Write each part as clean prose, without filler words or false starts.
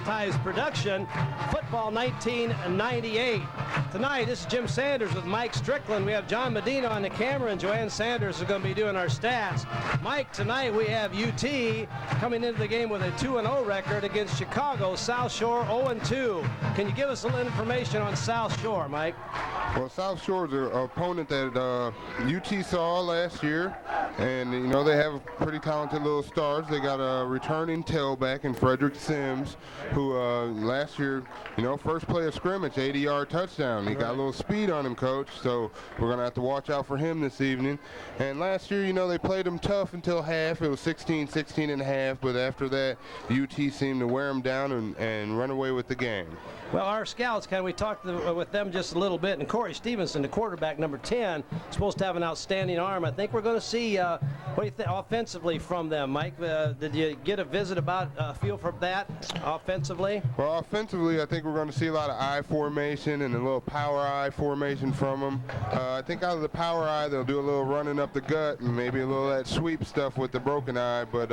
Advertised production, Football 1998. Tonight, this is Jim Sanders with Mike Strickland. We have John Medina on the camera, and Joanne Sanders is going to be doing our stats. Mike, tonight we have UT coming into the game with a 2-0 record against Chicago. South Shore 0-2. Can you give us a little information on South Shore, Mike? Well, South Shore is an opponent that UT saw last year, and you know they have pretty talented little stars. They got a returning tailback in Frederick Sims, who last year, you know, first play of scrimmage, 80-yard touchdown. He got a little speed on him, Coach, so we're going to have to watch out for him this evening. And last year, you know, they played him tough until half. It was 16 and a half, but after that, UT seemed to wear him down and run away with the game. Well, our scouts, we talked with them just a little bit, and Scottie Stevenson, the quarterback, number 10, supposed to have an outstanding arm. I think we're going to see, what do you think offensively from them, Mike? Did you get a visit about a feel for that offensively? Well, offensively, I think we're going to see a lot of I formation and a little power I formation from them. I think out of the power I, they'll do a little running up the gut and maybe a little of that sweep stuff with the broken eye, but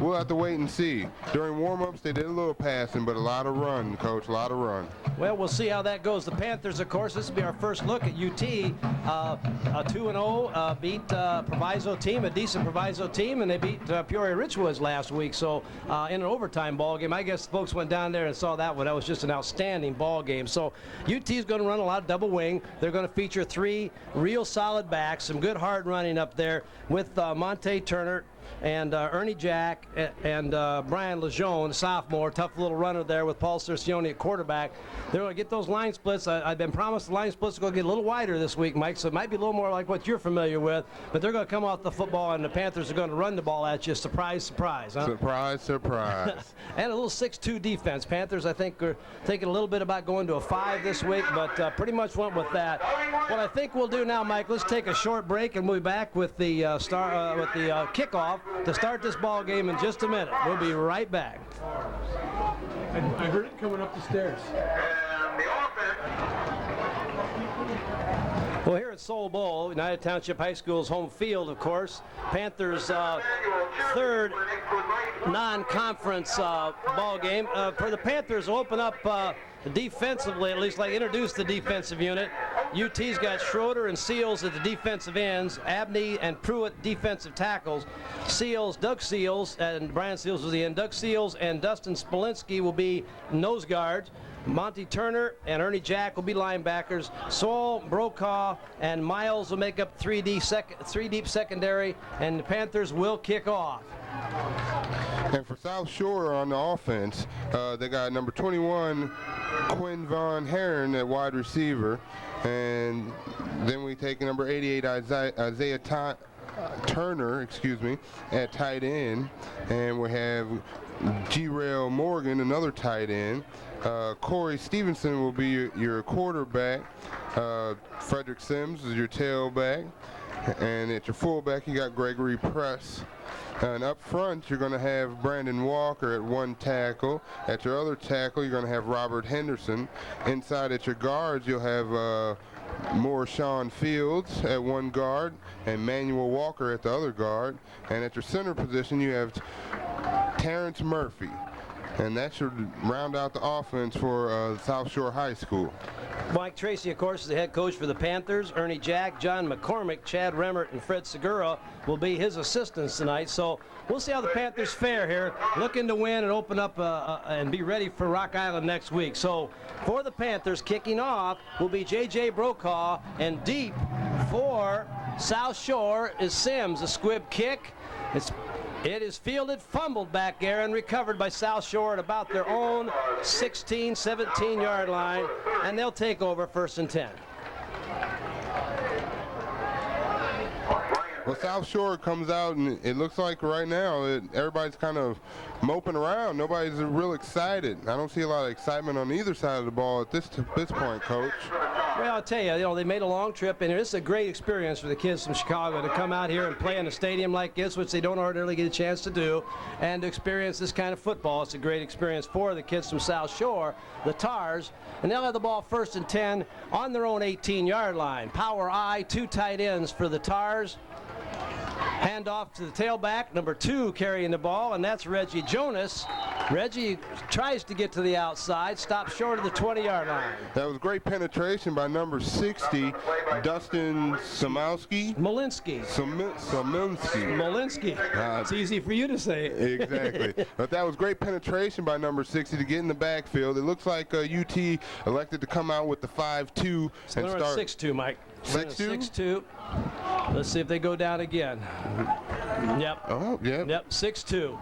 we'll have to wait and see. During warm-ups, they did a little passing, but a lot of run, Coach, a lot of run. Well, we'll see how that goes. The Panthers, of course, this will be our first look at UT. A 2-0 beat Proviso team, a decent Proviso team, and they beat Peoria Richwoods last week. So in an overtime ball game, I guess folks went down there and saw that one. That was just an outstanding ball game. So UT is going to run a lot of double wing. They're going to feature 3 real solid backs, some good hard running up there with Monte Turner and Ernie Jack and Brian Lejeune, sophomore, tough little runner there with Paul Cercioni at quarterback. They're going to get those line splits. I've been promised the line splits are going to get a little wider this week, Mike, so it might be a little more like what you're familiar with, but they're going to come off the football, and the Panthers are going to run the ball at you. Surprise, surprise. Huh? Surprise, surprise. And a little 6-2 defense. Panthers, I think, are thinking a little bit about going to a 5 this week, but pretty much went with that. What I think we'll do now, Mike, let's take a short break, and we'll be back with the kickoff to start this ball game in just a minute. We'll be right back. I heard it coming up the stairs. Well, here at Soul Bowl, United Township High School's home field, of course. Panthers' third non-conference ball game. For the Panthers, will open up defensively, at least introduce the defensive unit. UT's got Schroeder and Seals at the defensive ends, Abney and Pruitt defensive tackles. Seals, Doug Seals, and Brian Seals was the end. Doug Seals and Dustin Smolinski will be nose guards. Monty Turner and Ernie Jack will be linebackers. Saul, Brokaw, and Miles will make up 3 deep secondary, and the Panthers will kick off. And for South Shore on the offense, they got number 21, Quinn Von Herron at wide receiver, and then we take number 88, Isaiah Turner, at tight end, and we have G-Rail Morgan, another tight end. Scottie Stevenson will be your quarterback. Frederick Sims is your tailback. And at your fullback, you got Gregory Press. And up front, you're going to have Brandon Walker at 1 tackle. At your other tackle, you're going to have Robert Henderson. Inside at your guards, you'll have Sean Fields at 1 guard and Manuel Walker at the other guard. And at your center position, you have Terrence Murphy. And that should round out the offense for South Shore High School. Mike Tracy, of course, is the head coach for the Panthers. Ernie Jack, John McCormick, Chad Remmert, and Fred Segura will be his assistants tonight. So we'll see how the Panthers fare here, looking to win and open up and be ready for Rock Island next week. So for the Panthers, kicking off will be J.J. Brokaw, and deep for South Shore is Sims. A squib kick. It is fielded, fumbled back there, and recovered by South Shore at about their own 16, 17-yard line, and they'll take over 1st and 10. Well, South Shore comes out, and it looks like right now everybody's kind of moping around. Nobody's real excited. I don't see a lot of excitement on either side of the ball at this point, Coach. Well, I'll tell you, they made a long trip, and it's a great experience for the kids from Chicago to come out here and play in a stadium like this, which they don't ordinarily get a chance to do, and to experience this kind of football. It's a great experience for the kids from South Shore, the Tars, and they'll have the ball 1st and 10 on their own 18-yard line. Power I, 2 tight ends for the Tars. Hand off to the tailback, number 2 carrying the ball, and that's Reggie Jonas. Reggie tries to get to the outside, stops short of the 20-yard line. That was great penetration by number 60, Dustin Samowski. Molinsky. Molinsky. It's easy for you to say. Exactly. But that was great penetration by number 60 to get in the backfield. It looks like UT elected to come out with the 5-2 and They're start. at 6-2, Mike. 6-2? 6-2. Let's see if they go down again. Yep. Oh, yeah. Yep, 6-2.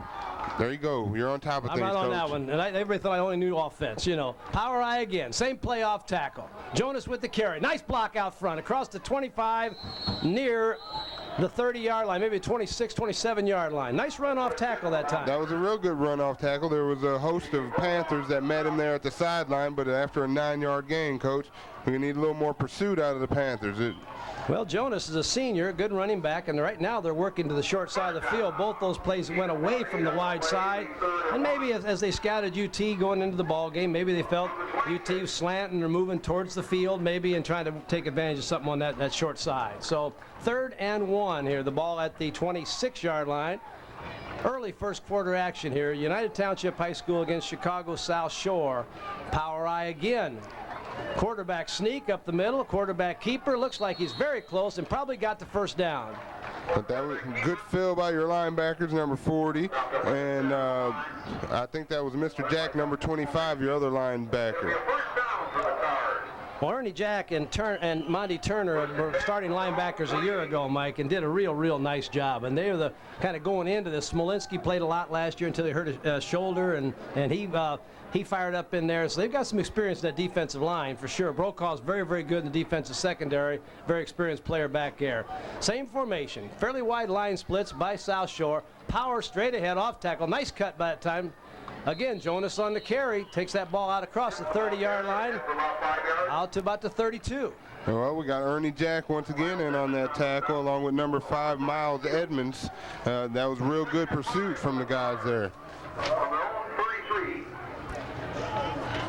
There you go. You're on top of things, I'm right on Coach. that one. And everybody thought I only knew offense, you know. Power eye again. Same play off tackle. Jonas with the carry. Nice block out front. Across the 25 near the 30-yard line, maybe 26, 27-yard line. Nice run off tackle that time. That was a real good run off tackle. There was a host of Panthers that met him there at the sideline, but after a 9-yard gain, Coach, we need a little more pursuit out of the Panthers. Well, Jonas is a senior, good running back, and right now they're working to the short side of the field. Both those plays went away from the wide side, and maybe as they scouted UT going into the ball game, maybe they felt UT was slanting or moving towards the field, maybe, and trying to take advantage of something on that short side. So 3rd and 1 here, the ball at the 26-yard line. Early first quarter action here. United Township High School against Chicago South Shore. Power eye again. Quarterback sneak up the middle, quarterback keeper, looks like he's very close and probably got the first down. But that was a good fill by your linebackers, number 40, and I think that was Mr. Jack, number 25, your other linebacker. Well, Ernie Jack and Monty Turner were starting linebackers a year ago, Mike, and did a real nice job. And they were the kind of going into this. Smolinski played a lot last year until he hurt his shoulder, and he fired up in there. So they've got some experience in that defensive line for sure. Brokaw's very good in the defensive secondary. Very experienced player back there. Same formation. Fairly wide line splits by South Shore. Power straight ahead off tackle. Nice cut by that time. Again, Jonas on the carry, takes that ball out across the 30-yard line, out to about the 32. Well, we got Ernie Jack once again in on that tackle, along with number 5, Miles Edmonds. That was real good pursuit from the guys there.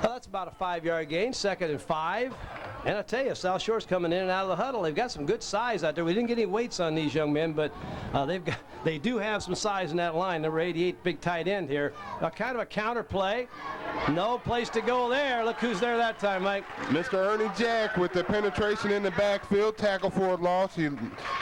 Well, that's about a 5-yard gain, 2nd and 5. And I tell you, South Shore's coming in and out of the huddle. They've got some good size out there. We didn't get any weights on these young men, but they do have some size in that line. Number 88, big tight end here. Kind of a counter play. No place to go there. Look who's there that time, Mike. Mr. Ernie Jack with the penetration in the backfield, tackle for a loss.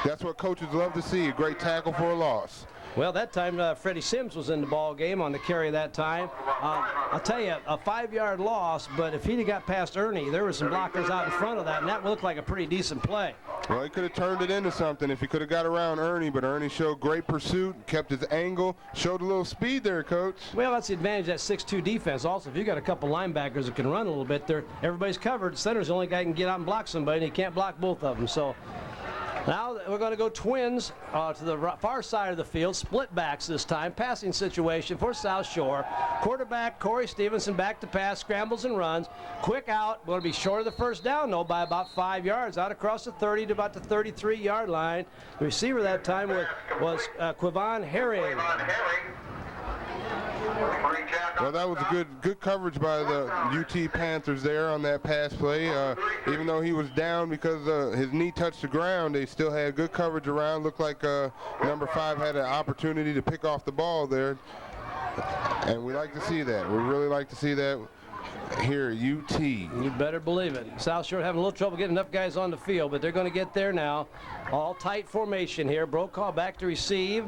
That's what coaches love to see, a great tackle for a loss. Well, that time Freddie Sims was in the ball game on the carry that time. I'll tell you, a 5-yard loss, but if he'd have got past Ernie, there were some blockers out in front of that, and that looked like a pretty decent play. Well, he could have turned it into something if he could have got around Ernie, but Ernie showed great pursuit, kept his angle, showed a little speed there, Coach. Well, that's the advantage of that 6'2 defense. Also, if you got a couple linebackers that can run a little bit, everybody's covered. Center's the only guy who can get out and block somebody, and he can't block both of them. So now we're going to go twins to the far side of the field, split backs this time, passing situation for South Shore. Quarterback Scottie Stevenson back to pass, scrambles and runs. Quick out, going to be short of the first down though by about 5 yards, out across the 30 to about the 33-yard line. The receiver that time was Quivon Herring. Well, that was a good coverage by the UT Panthers there on that pass play. Even though he was down because his knee touched the ground, they still had good coverage around. Looked like number 5 had an opportunity to pick off the ball there. And we like to see that. We really like to see that here at UT. You better believe it. South Shore having a little trouble getting enough guys on the field, but they're going to get there now. All tight formation here. Brokaw back to receive.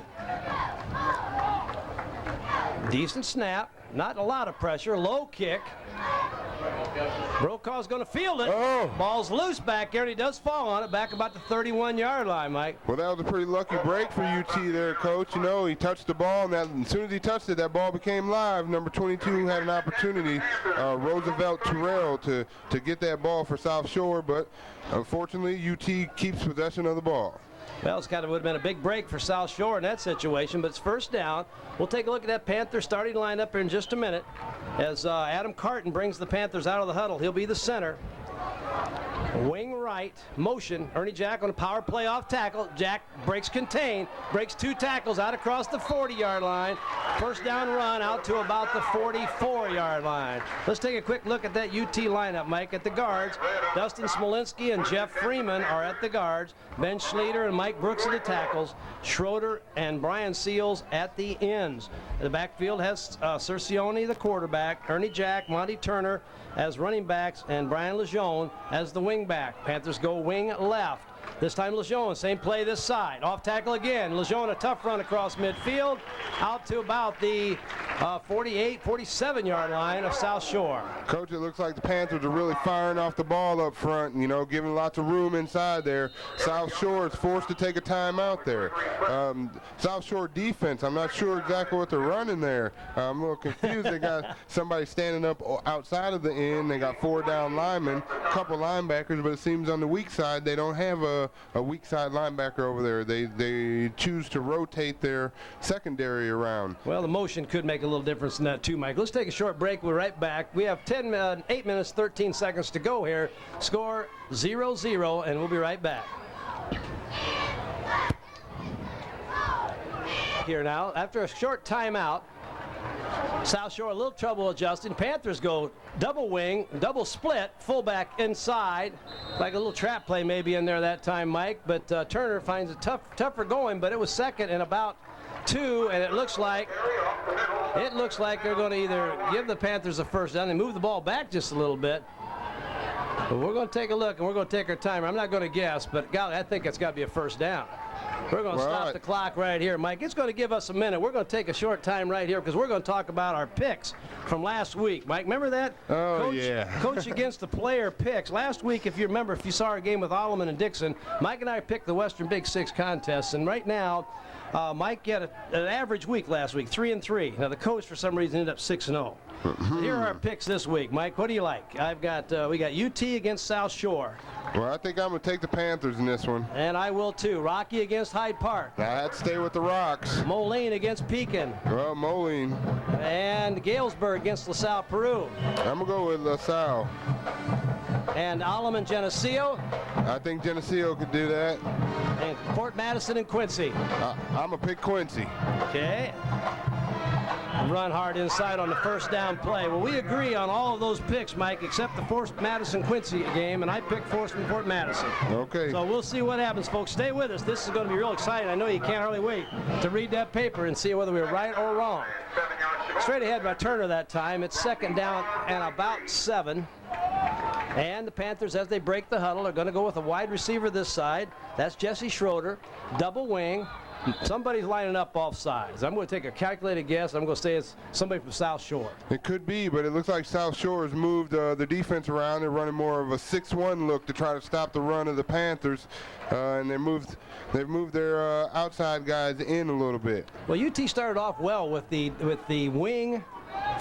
Decent snap, not a lot of pressure, low kick. Brokaw's going to field it. Oh. Ball's loose back there, and he does fall on it back about the 31-yard line, Mike. Well, that was a pretty lucky break for UT there, Coach. You know, he touched the ball, and as soon as he touched it, that ball became live. Number 22 had an opportunity, Roosevelt Terrell, to get that ball for South Shore, but unfortunately, UT keeps possession of the ball. Well, it's kind of would have been a big break for South Shore in that situation, but it's first down. We'll take a look at that Panther starting lineup here in just a minute as Adam Carton brings the Panthers out of the huddle. He'll be the center. Wing right, motion. Ernie Jack on a power play off tackle. Jack breaks contain, breaks 2 tackles out across the 40-yard line. First down run out to about the 44-yard line. Let's take a quick look at that UT lineup, Mike. At the guards, Dustin Smolinski and Jeff Freeman are at the guards. Ben Schleter and Mike Brooks at the tackles. Schroeder and Brian Seals at the ends. The backfield has Cercione, the quarterback, Ernie Jack, Monty Turner as running backs, and Brian Lejeune as the wing back. Panthers go wing left. This time Lejeune, same play this side. Off tackle again. Lejeune, a tough run across midfield, out to about the 48, 47-yard line of South Shore. Coach, it looks like the Panthers are really firing off the ball up front, you know, giving lots of room inside there. South Shore is forced to take a timeout there. South Shore defense, I'm not sure exactly what they're running there. I'm a little confused. They got somebody standing up outside of the end. They got 4 down linemen, a couple linebackers, but it seems on the weak side they don't have a weak side linebacker over there. They choose to rotate their secondary around. Well, the motion could make a little difference in that too, Mike. Let's take a short break. We're right back. We have 8 minutes, 13 seconds to go here. Score 0-0, and we'll be right back. Here now, after a short timeout, South Shore a little trouble adjusting. Panthers go double wing, double split, fullback inside, like a little trap play maybe in there that time, Mike. But Turner finds it tougher going, but it was second and about 2, and it looks like they're going to either give the Panthers a first down and move the ball back just a little bit. But we're going to take a look, and we're going to take our timer. I'm not going to guess, but golly, I think it's got to be a first down. We're going to stop the clock right here, Mike. It's going to give us a minute. We're going to take a short time right here because we're going to talk about our picks from last week. Mike, remember that? Oh, yeah. Coach against the player picks. Last week, if you remember, if you saw our game with Alleman and Dixon, Mike and I picked the Western Big Six contests, and right now, Mike had an average week last week, 3-3. Now, the coach, for some reason, ended up 6-0. Here are our picks this week, Mike. What do you like? We got UT against South Shore. Well, I think I'm going to take the Panthers in this one. And I will too. Rocky against Hyde Park. I had to stay with the Rocks. Moline against Pekin. Well, Moline. And Galesburg against LaSalle, Peru. I'm going to go with LaSalle. And Alleman, Geneseo. I think Geneseo could do that. And Fort Madison and Quincy. I'm going to pick Quincy. Okay. Run hard inside on the first down play. Well, we agree on all of those picks, Mike, except the Fort Madison-Quincy game, and I picked Fort Madison. Okay. So we'll see what happens, folks. Stay with us. This is going to be real exciting. I know you can't hardly wait to read that paper and see whether we were right or wrong. Straight ahead by Turner that time. It's second down and about 7. And the Panthers, as they break the huddle, are going to go with a wide receiver this side. That's Jesse Schroeder, double wing. Somebody's lining up off sides. I'm going to take a calculated guess. I'm going to say it's somebody from South Shore. It could be, but it looks like South Shore has moved the defense around. They're running more of a 6-1 look to try to stop the run of the Panthers, and they've moved their outside guys in a little bit. Well, UT started off well with the wing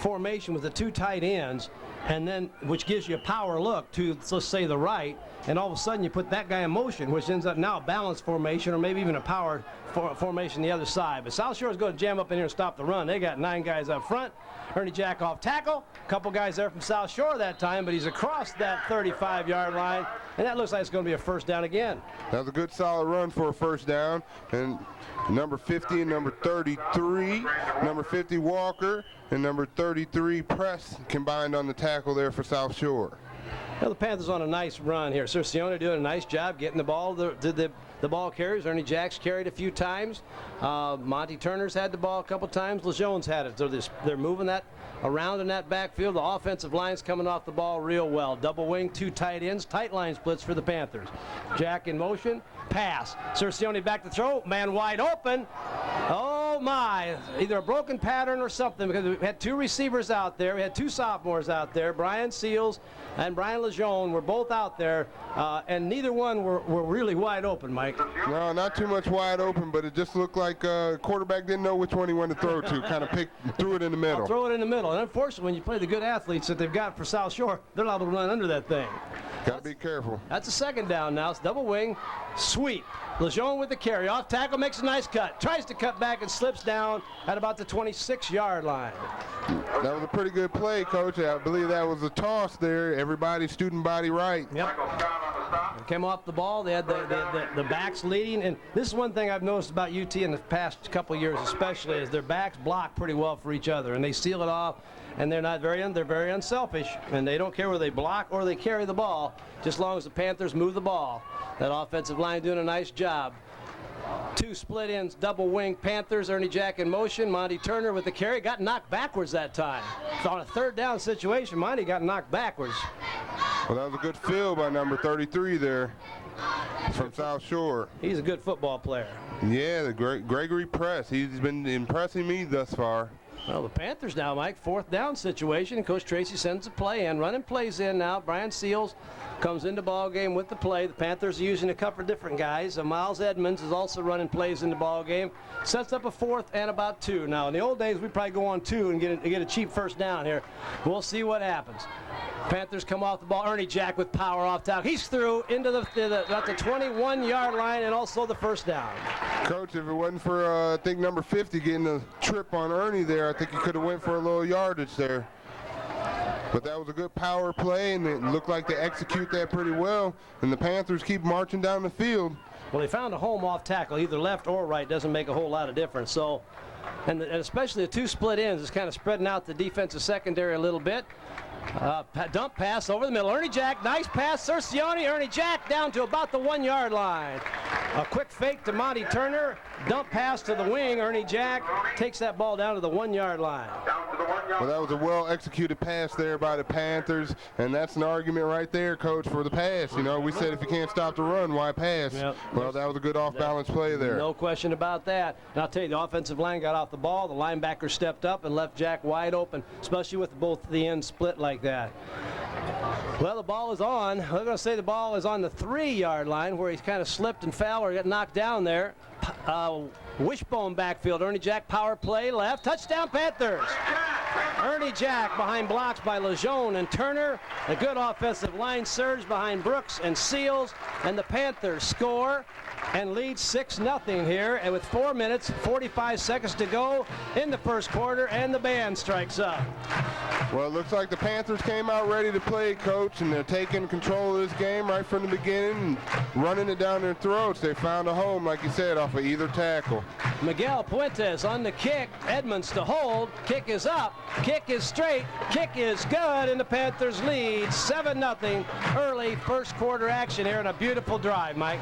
formation with the 2 tight ends, and then which gives you a power look to, let's say, the right, and all of a sudden you put that guy in motion, which ends up now a balanced formation or maybe even a power formation the other side. But South Shore is going to jam up in here and stop the run. They got 9 guys up front. Ernie Jack off tackle. A couple guys there from South Shore that time, but he's across that 35-yard line, and that looks like it's going to be a first down again. That was a good solid run for a first down. And number 50 and number 33, number 50 Walker and number 33 Press combined on the tackle there for South Shore. Well, the Panthers on a nice run here. Cercione doing a nice job getting the ball to the ball carriers. Ernie Jack's carried a few times. Monty Turner's had the ball a couple times. Lejeune's had it. So they're moving that around in that backfield. The offensive line's coming off the ball real well. Double wing, 2 tight ends, tight line splits for the Panthers. Jack in motion, pass. Cercione back to throw, man wide open. Oh my, either a broken pattern or something, because we had 2 receivers out there. We had 2 sophomores out there. Brian Seals and Brian Lejeune were both out there, and neither one were really wide open, Mike. No, not too much wide open, but it just looked like quarterback didn't know which one he wanted to throw to, kind of threw it in the middle. Throw it in the middle. And unfortunately, when you play the good athletes that they've got for South Shore, they're liable to run under that thing. Got to be careful. That's a second down now. It's double wing, sweep. Lejeune with the carry. Off tackle, makes a nice cut. Tries to cut back and slips down at about the 26-yard line. That was a pretty good play, Coach. I believe that was a toss there. Everybody, student body right. Yep. Came off the ball. They had the backs leading, and this is one thing I've noticed about UT in the past couple of years, especially, is their backs block pretty well for each other, and they seal it off. And they're very unselfish, and they don't care whether they block or they carry the ball, just as long as the Panthers move the ball. That offensive line doing a nice job. Two split ends, double wing Panthers. Ernie Jack in motion. Monty Turner with the carry. Got knocked backwards that time. So on a third down situation, Monty got knocked backwards. Well, that was a good fill by number 33 there from South Shore. He's a good football player. Yeah, the Gregory Press. He's been impressing me thus far. Well, the Panthers now, Mike, fourth down situation. Coach Tracy sends a play in. Running plays in now. Brian Seals comes into ball game with the play. The Panthers are using a couple of different guys. Miles Edmonds is also running plays in the ball game. Sets up a 4th and about 2. Now, in the old days, we'd probably go on 2 and get a cheap first down here. We'll see what happens. Panthers come off the ball. Ernie Jack with power off tackle. He's through into the 21-yard line and also the first down. Coach, if it wasn't for, I think, number 50 getting a trip on Ernie there, I think he could have went for a little yardage there. But that was a good power play, and it looked like they execute that pretty well. And the Panthers keep marching down the field. Well, they found a home off tackle, either left or right. Doesn't make a whole lot of difference. So, and especially the two split ends is kind of spreading out the defensive secondary a little bit. Dump pass over the middle. Ernie Jack, nice pass. Cercioni, Ernie Jack down to about the 1-yard line. A quick fake to Monty Turner. Dump pass to the wing. Ernie Jack takes that ball down to the 1-yard line. Well, that was a well-executed pass there by the Panthers, and that's an argument right there, Coach, for the pass. You know, we said if you can't stop the run, why pass? Yep. Well, that was a good off-balance play there. No question about that. And I'll tell you, the offensive line got off the ball. The linebacker stepped up and left Jack wide open, especially with both the ends split like that. Well, the ball is on. We're going to say the ball is on the 3-yard line where he's kind of slipped and fell or got knocked down there. Wishbone backfield. Ernie Jack power play left. Touchdown Panthers. Ernie Jack behind blocks by Lejeune and Turner. A good offensive line surge behind Brooks and Seals. And the Panthers score and lead 6-0 here. And with 4 minutes, 45 seconds to go in the first quarter, and the band strikes up. Well, it looks like the Panthers came out ready to play, Coach, and they're taking control of this game right from the beginning and running it down their throats. They found a home, like you said, off of either tackle. Miguel Puentes on the kick. Edmonds to hold. Kick is up. Kick is straight. Kick is good, and the Panthers lead 7-0. Early first quarter action here, and a beautiful drive, Mike.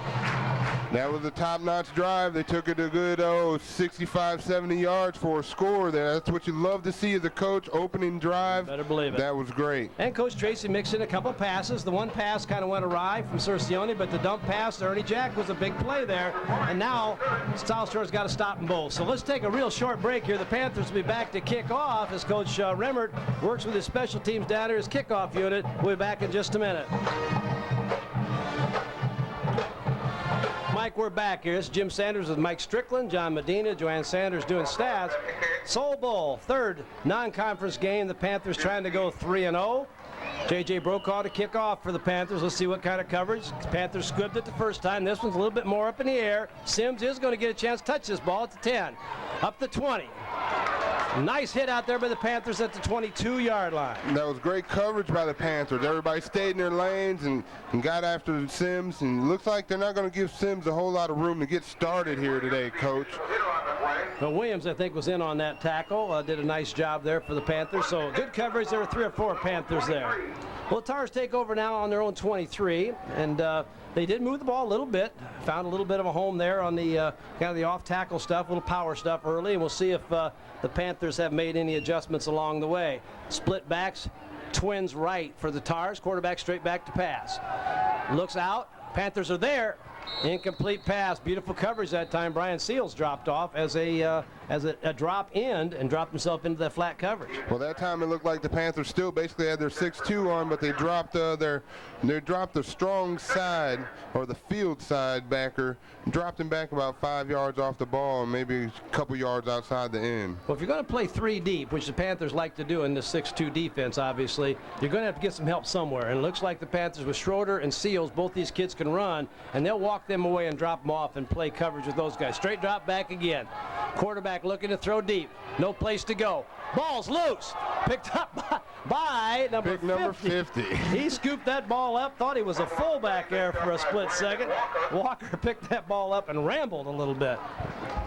That was a top-notch drive. They took it a good 65, 70 yards for a score there. That's what you love to see as a coach, opening drive. Better believe it. That was great. And Coach Tracy mixed in a couple passes. The one pass kind of went awry from Cercioni, but the dump pass to Ernie Jack was a big play there. And now South Shore's got to stop them both. So let's take a real short break here. The Panthers will be back to kick off as Coach Remmert works with his special teams down here, his kickoff unit. We'll be back in just a minute. Mike, we're back here. This is Jim Sanders with Mike Strickland, John Medina, Joanne Sanders doing stats. Soul Bowl, third non-conference game. The Panthers trying to go 3-0. J.J. Brokaw to kick off for the Panthers. Let's see what kind of coverage. Panthers squibbed it the first time. This one's a little bit more up in the air. Sims is going to get a chance to touch this ball at the 10. Up the 20. Nice hit out there by the Panthers at the 22-yard line. That was great coverage by the Panthers. Everybody stayed in their lanes and got after Sims. And it looks like they're not going to give Sims a whole lot of room to get started here today, Coach. Well, Williams, I think, was in on that tackle. Did a nice job there for the Panthers. So good coverage. There were 3 or 4 Panthers there. Well, the Tars take over now on their own 23. And they did move the ball a little bit. Found a little bit of a home there on the kind of the off-tackle stuff, a little power stuff early. And we'll see if the Panthers have made any adjustments along the way. Split backs, twins right for the Tars. Quarterback straight back to pass. Looks out. Panthers are there. Incomplete pass. Beautiful coverage that time. Brian Seals dropped off as a drop end and dropped himself into that flat coverage. Well, that time it looked like the Panthers still basically had their 6-2 on, but they dropped the strong side or the field side backer, dropped him back about 5 yards off the ball and maybe a couple yards outside the end. Well, if you're going to play 3 deep, which the Panthers like to do in this 6-2 defense, obviously, you're going to have to get some help somewhere. And it looks like the Panthers with Schroeder and Seals, both these kids can run, and they'll walk them away and drop them off and play coverage with those guys. Straight drop back again. Quarterback looking to throw deep. No place to go. Ball's loose. Picked up by number 50. He scooped that ball up, thought he was a fullback there for a split second. Walker picked that ball up and rambled a little bit.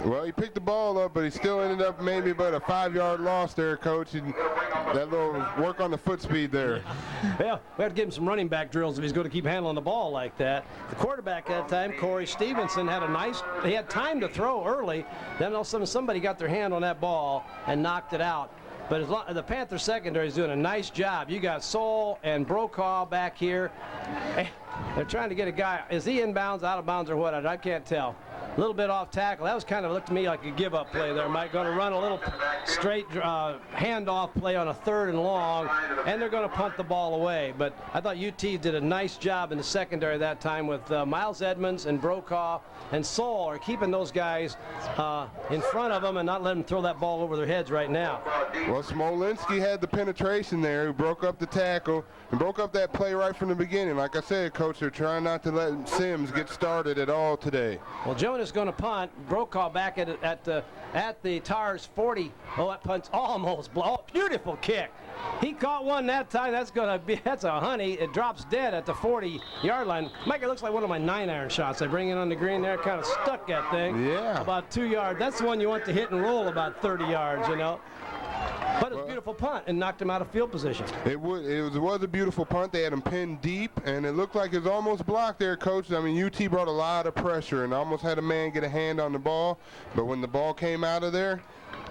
Well, he picked the ball up, but he still ended up maybe about a 5-yard loss there, Coach. And that little work on the foot speed there. Yeah, we have to give him some running back drills if he's going to keep handling the ball like that. The quarterback at that time, Scottie Stevenson, he had time to throw early. Then all of a sudden somebody got their hand on that ball and knocked it out. But the Panther secondary is doing a nice job. You got Soul and Brokaw back here. They're trying to get a guy. Is he inbounds, out of bounds, or what? I can't tell. A little bit off tackle. That was kind of, looked to me like a give-up play there, Mike. Going to run a little straight handoff play on a 3rd and long, and they're going to punt the ball away. But I thought UT did a nice job in the secondary that time with Miles Edmonds and Brokaw and Soul are keeping those guys in front of them and not letting them throw that ball over their heads right now. Well, Smolinski had the penetration there, who broke up the tackle and broke up that play right from the beginning. Like I said, Coach, they're trying not to let Sims get started at all today. Well, Jonas is going to punt. Brokaw back at the Tars 40. Oh, that punt's almost blown. Oh, beautiful kick. He caught one that time. That's a honey. It drops dead at the 40-yard line. Mike, it looks like one of my 9-iron shots. I bring it on the green there, kind of stuck that thing. Yeah. About 2 yards. That's the one you want to hit and roll about 30 yards, you know. But it was a beautiful punt and knocked him out of field position. It was a beautiful punt. They had him pinned deep, and it looked like it was almost blocked there, Coach. I mean, UT brought a lot of pressure and almost had a man get a hand on the ball. But when the ball came out of there,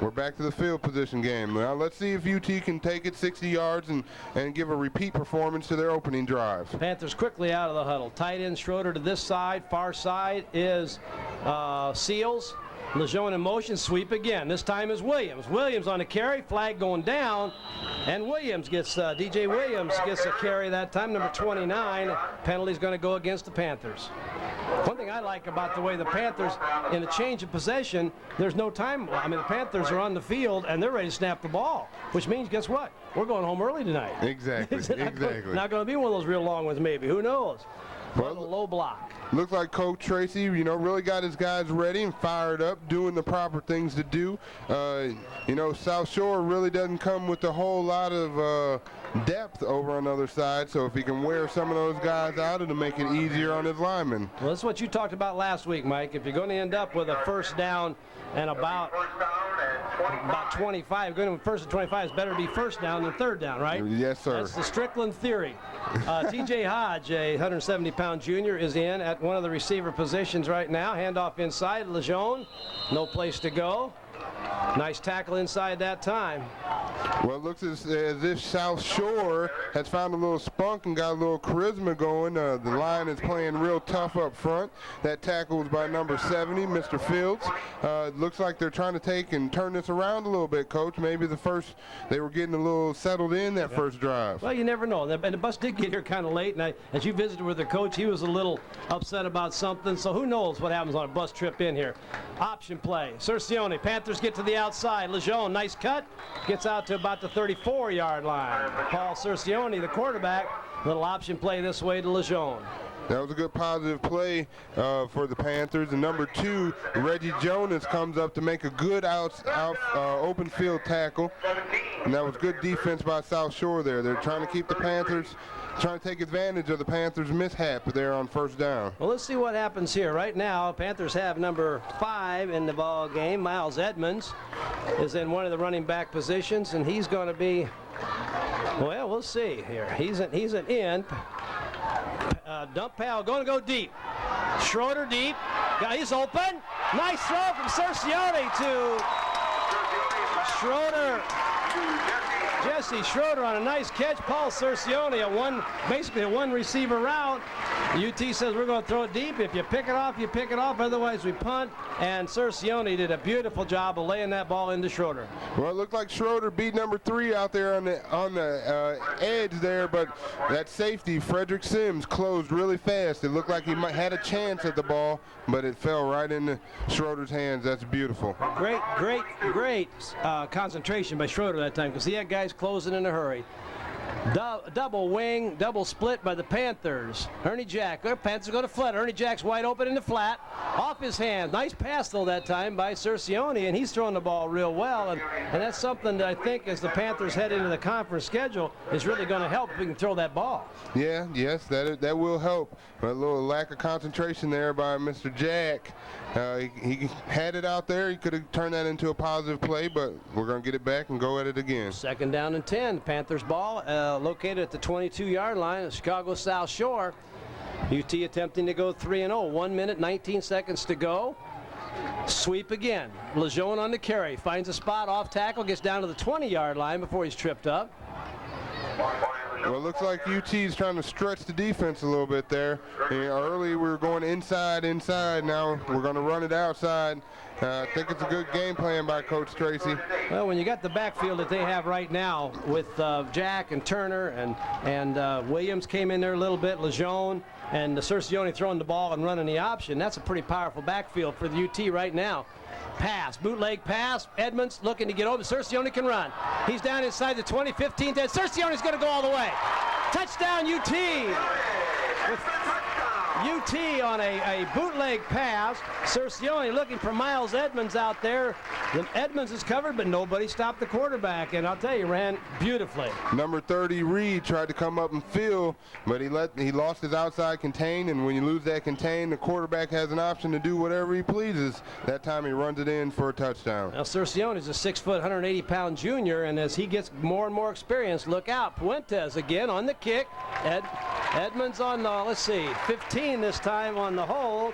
we're back to the field position game. Now let's see if UT can take it 60 yards and give a repeat performance to their opening drive. Panthers quickly out of the huddle. Tight end Schroeder to this side. Far side is Seals. Lejeune in motion, sweep again. This time is Williams. Williams on a carry, flag going down, and DJ Williams gets a carry that time, number 29. Penalty's going to go against the Panthers. One thing I like about the way the Panthers, in a change of possession, there's no time. I mean, the Panthers are on the field, and they're ready to snap the ball, which means, guess what? We're going home early tonight. Exactly, Not going to be one of those real long ones, maybe. Who knows? Well, a low block. Looks like Coach Tracy, really got his guys ready and fired up, doing the proper things to do. South Shore really doesn't come with a whole lot of depth over on the other side, so if he can wear some of those guys out, it'll make it easier on his linemen. Well, that's what you talked about last week, Mike. If you're going to end up with a first down and about 25, going to first and 25, it's better to be first down than third down, right? Yes, sir. That's the Strickland theory. T.J. Hodge, a 170-pound junior, is in at one of the receiver positions right now. Handoff inside, Lejeune, no place to go. Nice tackle inside that time. Well, it looks as if South Shore has found a little spunk and got a little charisma going. The line is playing real tough up front. That tackle was by number 70, Mr. Fields. It looks like they're trying to take and turn this around a little bit, Coach. Maybe they were getting a little settled in that first drive. Well, you never know. And the bus did get here kind of late, and as you visited with the coach, he was a little upset about something. So who knows what happens on a bus trip in here. Option play. Cercione, Panthers get to the outside. Lejeune, nice cut. Gets out to about the 34-yard line. Paul Cercione, the quarterback. Little option play this way to Lejeune. That was a good positive play for the Panthers. And number 2, Reggie Jonas comes up to make a good open field tackle. And that was good defense by South Shore there. They're trying to keep the Panthers, trying to take advantage of the Panthers' mishap there on first down. Well, let's see what happens here. Right now, Panthers have number 5 in the ball game. Miles Edmonds is in one of the running back positions, and he's going to be, well, we'll see here. He's an end. Dump Powell going to go deep. Schroeder deep. He's open. Nice throw from Cercione to Schroeder. Jesse Schroeder on a nice catch. Paul Cercione, basically a one receiver route. UT says we're going to throw it deep. If you pick it off, you pick it off. Otherwise, we punt. And Cercione did a beautiful job of laying that ball into Schroeder. Well, it looked like Schroeder beat number 3 out there on the edge there, but that safety, Frederick Sims, closed really fast. It looked like he had a chance at the ball, but it fell right into Schroeder's hands. That's beautiful. Great concentration by Schroeder that time, because he had guys closing in a hurry. Double wing, double split by the Panthers. Ernie Jack, Panthers go to flat. Ernie Jack's wide open in the flat. Off his hand. Nice pass, though, that time by Cercioni, and he's throwing the ball real well. And that's something that I think, as the Panthers head into the conference schedule, is really going to help if we can throw that ball. Yeah, yes, that will help. But a little lack of concentration there by Mr. Jack. He had it out there. He could have turned that into a positive play, but we're going to get it back and go at it again. 2nd down and 10. Panthers ball located at the 22-yard line at Chicago South Shore. UT attempting to go 3-0. 1 minute, 19 seconds to go. Sweep again. Lejeune on the carry. Finds a spot off tackle. Gets down to the 20-yard line before he's tripped up. Well, it looks like UT is trying to stretch the defense a little bit there. Early we were going inside. Now we're going to run it outside. I think it's a good game plan by Coach Tracy. Well, when you got the backfield that they have right now with Jack and Turner and Williams came in there a little bit, Lejeune, and the Cercioni throwing the ball and running the option, that's a pretty powerful backfield for the UT right now. Pass, bootleg pass. Edmonds looking to get over. Cercioni can run. He's down inside the 20, 15. Cercioni's going to go all the way. Touchdown UT. With UT on a bootleg pass. Cercioni looking for Miles Edmonds out there. Edmonds is covered, but nobody stopped the quarterback, and I'll tell you, ran beautifully. Number 30, Reed, tried to come up and fill, but he lost his outside contain, and when you lose that contain, the quarterback has an option to do whatever he pleases. That time he runs it in for a touchdown. Now, Cercioni's a 6-foot, 180-pound junior, and as he gets more and more experience, look out. Puentes again on the kick. Edmonds on, let's see, 15 this time on the hold.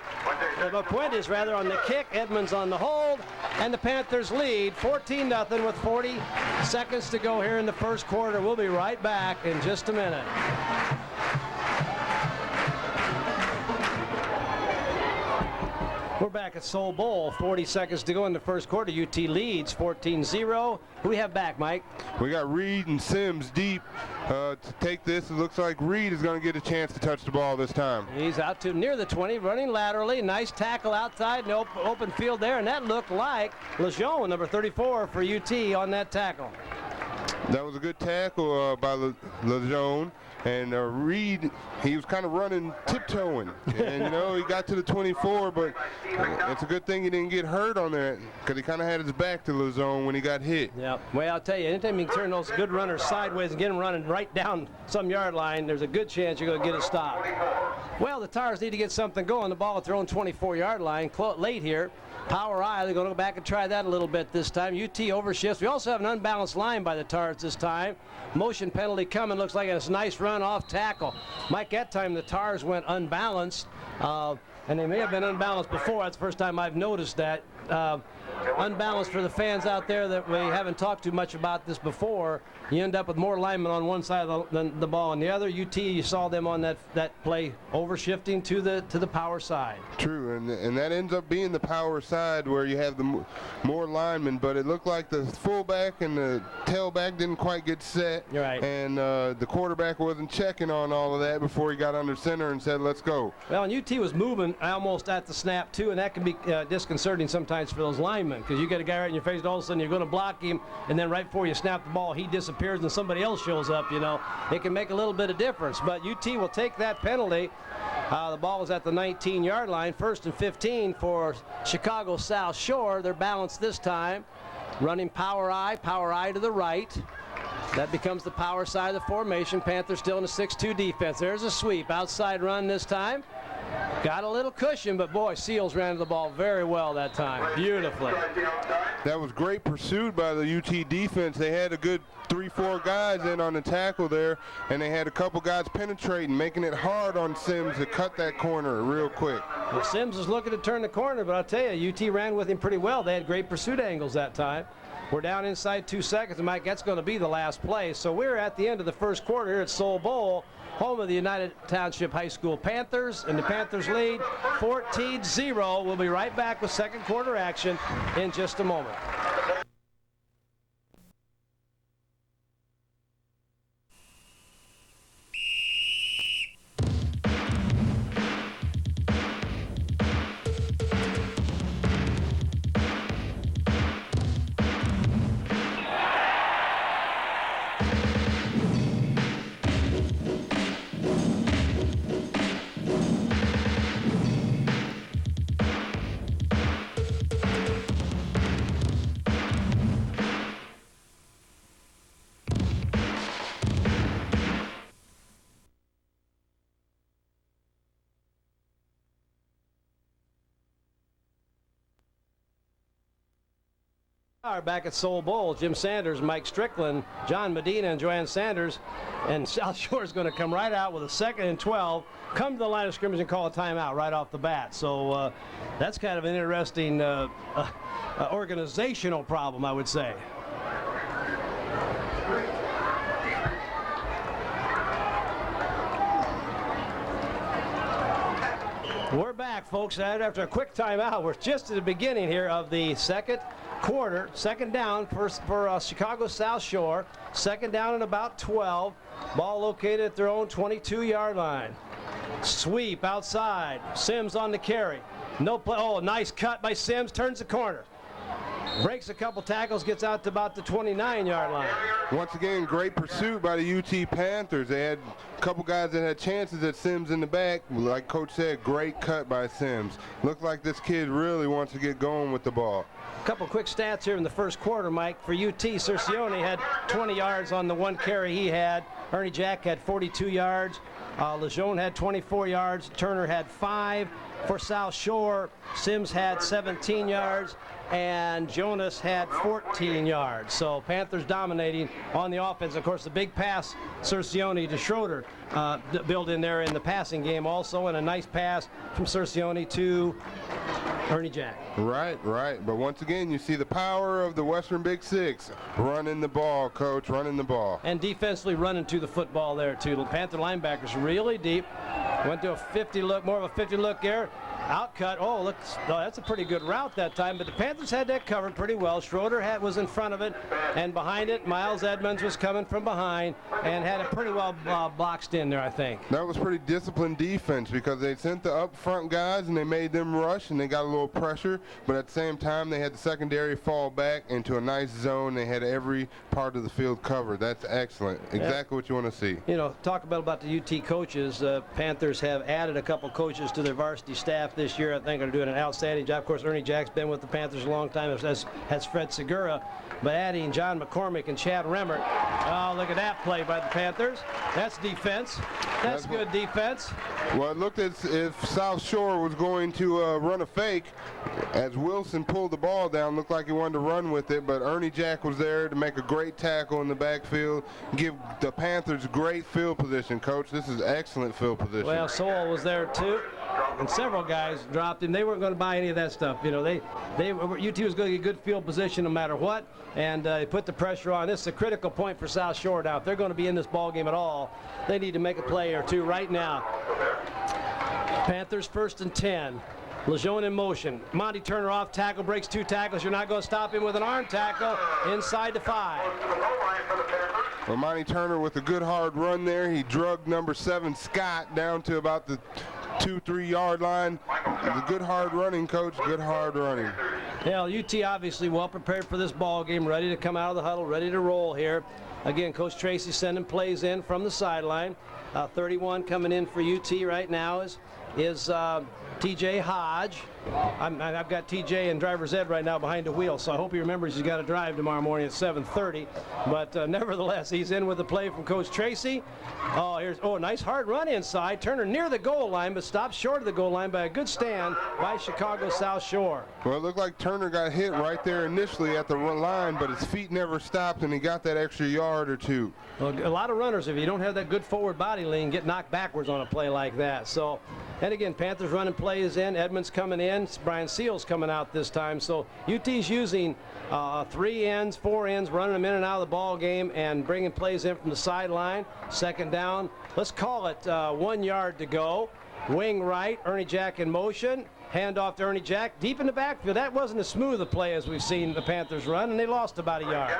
Puentes rather on the kick. Edmonds on the hold, and the Panthers lead 14-0 with 40 seconds to go here in the first quarter. We'll be right back in just a minute. We're back at Soul Bowl. 40 seconds to go in the first quarter. UT leads 14-0. Who we have back, Mike? We got Reed and Sims deep to take this. It looks like Reed is going to get a chance to touch the ball this time. He's out to near the 20, running laterally. Nice tackle outside, no open field there, and that looked like Lejeune, number 34 for UT on that tackle. That was a good tackle by Lejeune. And Reed, he was kind of running, tiptoeing. And, you know, he got to the 24, but it's a good thing he didn't get hurt on that because he kind of had his back to Lejeune when he got hit. Yeah, well, I'll tell you, anytime you can turn those good runners sideways and get them running right down some yard line, there's a good chance you're going to get a stop. Well, the Tars need to get something going. The ball at their own 24-yard line, late here. Power I, they're going to go back and try that a little bit this time. UT overshifts. We also have an unbalanced line by the Tars this time. Motion penalty coming. Looks like it's a nice run off tackle. Mike, that time the Tars went unbalanced, and they may have been unbalanced before. That's the first time I've noticed that. Unbalanced for the fans out there that we haven't talked too much about this before. You end up with more linemen on one side than the ball on the other. UT, you saw them on that play overshifting to the power side. True, and that ends up being the power side where you have the more linemen, but it looked like the fullback and the tailback didn't quite get set. You're right. And the quarterback wasn't checking on all of that before he got under center and said, let's go. Well, and UT was moving almost at the snap, too, and that can be disconcerting sometimes for those linemen because you get a guy right in your face and all of a sudden you're going to block him, and then right before you snap the ball, he disappears and somebody else shows up, you know. It can make a little bit of difference, but UT will take that penalty. The ball is at the 19-yard line, 1st and 15 for Chicago South Shore. They're balanced this time, running power I to the right. That becomes the power side of the formation. Panthers still in a 6-2 defense. There's a sweep, outside run this time. Got a little cushion, but boy, Seals ran the ball very well that time, beautifully. That was great pursuit by the UT defense. They had a good 3-4 guys in on the tackle there, and they had a couple guys penetrating, making it hard on Sims to cut that corner real quick. Well, Sims was looking to turn the corner, but I'll tell you, UT ran with him pretty well. They had great pursuit angles that time. We're down inside 2 seconds, and Mike, that's going to be the last play. So we're at the end of the first quarter here at Soul Bowl, home of the United Township High School Panthers, and the Panthers lead 14-0. We'll be right back with second quarter action in just a moment. Back at Soul Bowl, Jim Sanders, Mike Strickland, John Medina, and Joanne Sanders. And South Shore is going to come right out with a 2nd and 12, come to the line of scrimmage and call a timeout right off the bat. So that's kind of an interesting organizational problem, I would say. We're back, folks, after a quick timeout. We're just at the beginning here of the second quarter. 2nd down for Chicago South Shore. 2nd down and about 12. Ball located at their own 22-yard line. Sweep outside. Sims on the carry. No play. Oh, nice cut by Sims. Turns the corner. Breaks a couple tackles, gets out to about the 29-yard line. Once again, great pursuit by the UT Panthers. They had a couple guys that had chances at Sims in the back. Like Coach said, great cut by Sims. Looked like this kid really wants to get going with the ball. A couple quick stats here in the first quarter, Mike. For UT, Cercione had 20 yards on the one carry he had. Ernie Jack had 42 yards. Lejeune had 24 yards. Turner had 5. For South Shore, Sims had 17 yards. And Jonas had 14 yards. So Panthers dominating on the offense. Of course, the big pass, Cercione to Schroeder, built in there in the passing game also, and a nice pass from Cercione to Ernie Jack. Right. But once again, you see the power of the Western Big Six. Running the ball, Coach, running the ball. And defensively running to the football there, too. The Panther linebackers really deep. Went to a 50 look, more of a 50 look there. Outcut. Oh, look, that's a pretty good route that time, but the Panthers had that covered pretty well. Schroeder was in front of it, and behind it, Miles Edmonds was coming from behind and had it pretty well boxed in there, I think. That was pretty disciplined defense because they sent the up front guys and they made them rush and they got a little pressure, but at the same time, they had the secondary fall back into a nice zone. They had every part of the field covered. That's excellent. Exactly what you want to see. You know, talk about the UT coaches. Panthers have added a couple coaches to their varsity staff this year. I think are doing an outstanding job. Of course, Ernie Jack's been with the Panthers a long time, as has Fred Segura. But adding John McCormick and Chad Remmert. Oh, look at that play by the Panthers. That's defense. That's good defense. Well, it looked as if South Shore was going to run a fake as Wilson pulled the ball down. Looked like he wanted to run with it, but Ernie Jack was there to make a great tackle in the backfield, give the Panthers great field position, Coach. This is excellent field position. Well, Sowell was there too, and several guys dropped him. They weren't going to buy any of that stuff. You know, UT was going to get good field position no matter what, and they put the pressure on. This is a critical point for South Shore now. If they're going to be in this ball game at all, they need to make a play or two right now. Panthers 1st and 10. Lejeune in motion. Monty Turner off tackle, breaks 2 tackles. You're not going to stop him with an arm tackle inside the 5. Well, Monty Turner with a good hard run there. He drugged number 7 Scott down to about the 2-3 yard line. The good hard running, Coach. Good hard running. Yeah, UT obviously well prepared for this ball game, ready to come out of the huddle, ready to roll here. Again, Coach Tracy sending plays in from the sideline. 31 coming in for UT right now is TJ Hodge. I've got TJ in driver's ed right now behind the wheel, so I hope he remembers he's got to drive tomorrow morning at 7:30. But nevertheless, he's in with the play from Coach Tracy. Oh, nice hard run inside. Turner near the goal line, but stopped short of the goal line by a good stand by Chicago South Shore. Well, it looked like Turner got hit right there initially at the line, but his feet never stopped, and he got that extra yard or two. Well, a lot of runners, if you don't have that good forward body lean, get knocked backwards on a play like that. So, and again, Panthers running plays in. Edmonds coming in. Brian Seals coming out this time. So UT's using 3 ends, 4 ends, running them in and out of the ball game and bringing plays in from the sideline. 2nd down. Let's call it 1 yard to go. Wing right. Ernie Jack in motion. Handoff to Ernie Jack. Deep in the backfield. That wasn't as smooth a play as we've seen the Panthers run, and they lost about a yard.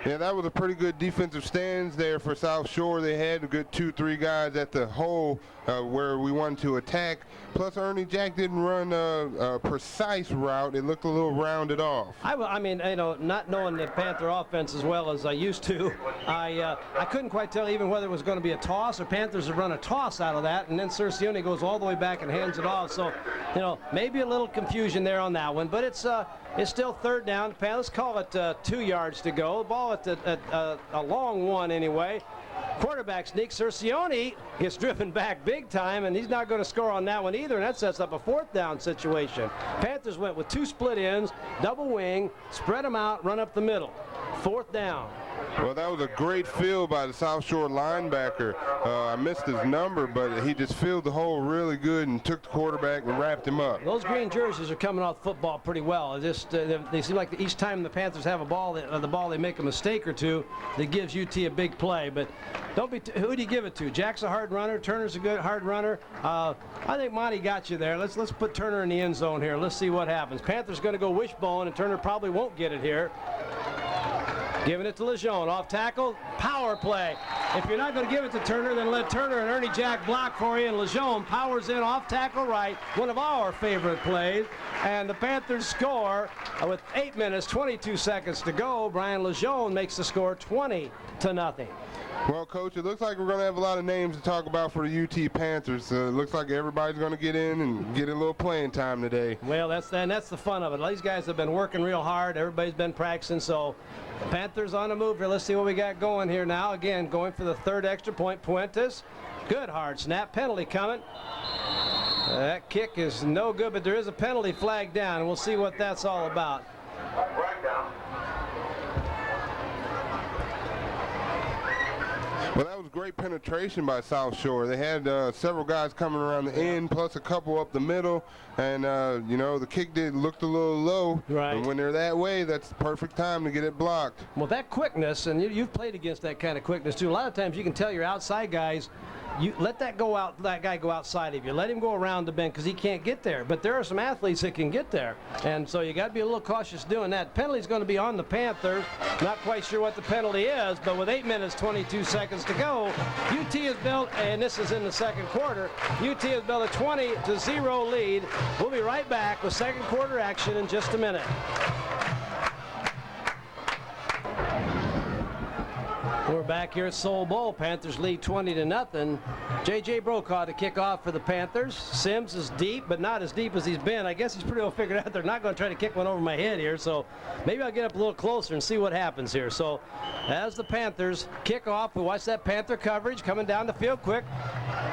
Yeah, that was a pretty good defensive stands there for South Shore. They had a good 2-3 guys at the hole where we wanted to attack. Plus, Ernie Jack didn't run a precise route. It looked a little rounded off. I mean, you know, not knowing the Panther offense as well as I used to, I couldn't quite tell even whether it was going to be a toss or Panthers would run a toss out of that, and then Cercione goes all the way back and hands it off. So, you know, maybe a little confusion there on that one, but it's still 3rd down. Let's call it 2 yards to go. The ball at a long one anyway. Quarterback sneak. Cercione gets driven back big time, and he's not going to score on that one either, and that sets up a 4th down situation. Panthers went with 2 split ends, double wing, spread them out, run up the middle. 4th down. Well, that was a great field by the South Shore linebacker. I missed his number, but he just filled the hole really good and took the quarterback and wrapped him up. Those green jerseys are coming off football pretty well. It just they seem like each time the Panthers have a ball, they make a mistake or two that gives UT a big play. But don't be. Who do you give it to? Jack's a hard runner. Turner's a good hard runner. I think Monty got you there. Let's put Turner in the end zone here. Let's see what happens. Panthers going to go wishbone, and Turner probably won't get it here. Giving it to Lejeune. Off tackle, power play. If you're not going to give it to Turner, then let Turner and Ernie Jack block for you, and Lejeune powers in off tackle right, one of our favorite plays. And the Panthers score with 8 minutes, 22 seconds to go. Brian Lejeune makes the score 20-0. Well, Coach, it looks like we're going to have a lot of names to talk about for the UT Panthers. It looks like everybody's going to get in and get a little playing time today. Well, that's the fun of it. These guys have been working real hard. Everybody's been practicing, so Panthers on the move here. Let's see what we got going here now. Again, going for the 3rd extra point. Puentes, good hard snap. Penalty coming. That kick is no good, but there is a penalty flag down, and we'll see what that's all about. Right down. Well, that was great penetration by South Shore. They had several guys coming around the end, plus a couple up the middle, and you know, the kick looked a little low. Right. And when they're that way, that's the perfect time to get it blocked. Well, that quickness, and you've played against that kind of quickness too. A lot of times you can tell your outside guys, you let that guy go outside of you. Let him go around the bend because he can't get there. But there are some athletes that can get there, and so you got to be a little cautious doing that. Penalty's going to be on the Panthers. Not quite sure what the penalty is, but with 8 minutes, 22 seconds to go, UT has built, and this is in the 2nd quarter, UT has built a 20-0 lead. We'll be right back with 2nd quarter action in just a minute. We're back here at Soul Bowl. Panthers lead 20-0. J.J. Brokaw to kick off for the Panthers. Sims is deep, but not as deep as he's been. I guess he's pretty well figured out they're not going to try to kick one over my head here, so maybe I'll get up a little closer and see what happens here. So as the Panthers kick off, we watch that Panther coverage coming down the field quick.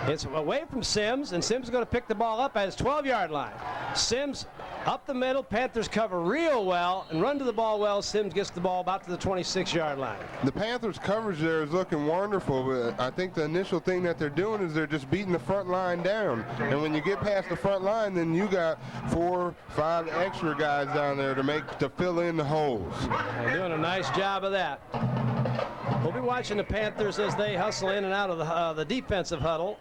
It's away from Sims, and Sims is going to pick the ball up at his 12-yard line. Sims up the middle. Panthers cover real well and run to the ball well. Sims gets the ball about to the 26-yard line. The Panthers coverage there is looking wonderful, but I think the initial thing that they're doing is they're just beating the front line down. And when you get past the front line, then you got 4, 5 extra guys down there to fill in the holes. They're doing a nice job of that. We'll be watching the Panthers as they hustle in and out of the defensive huddle.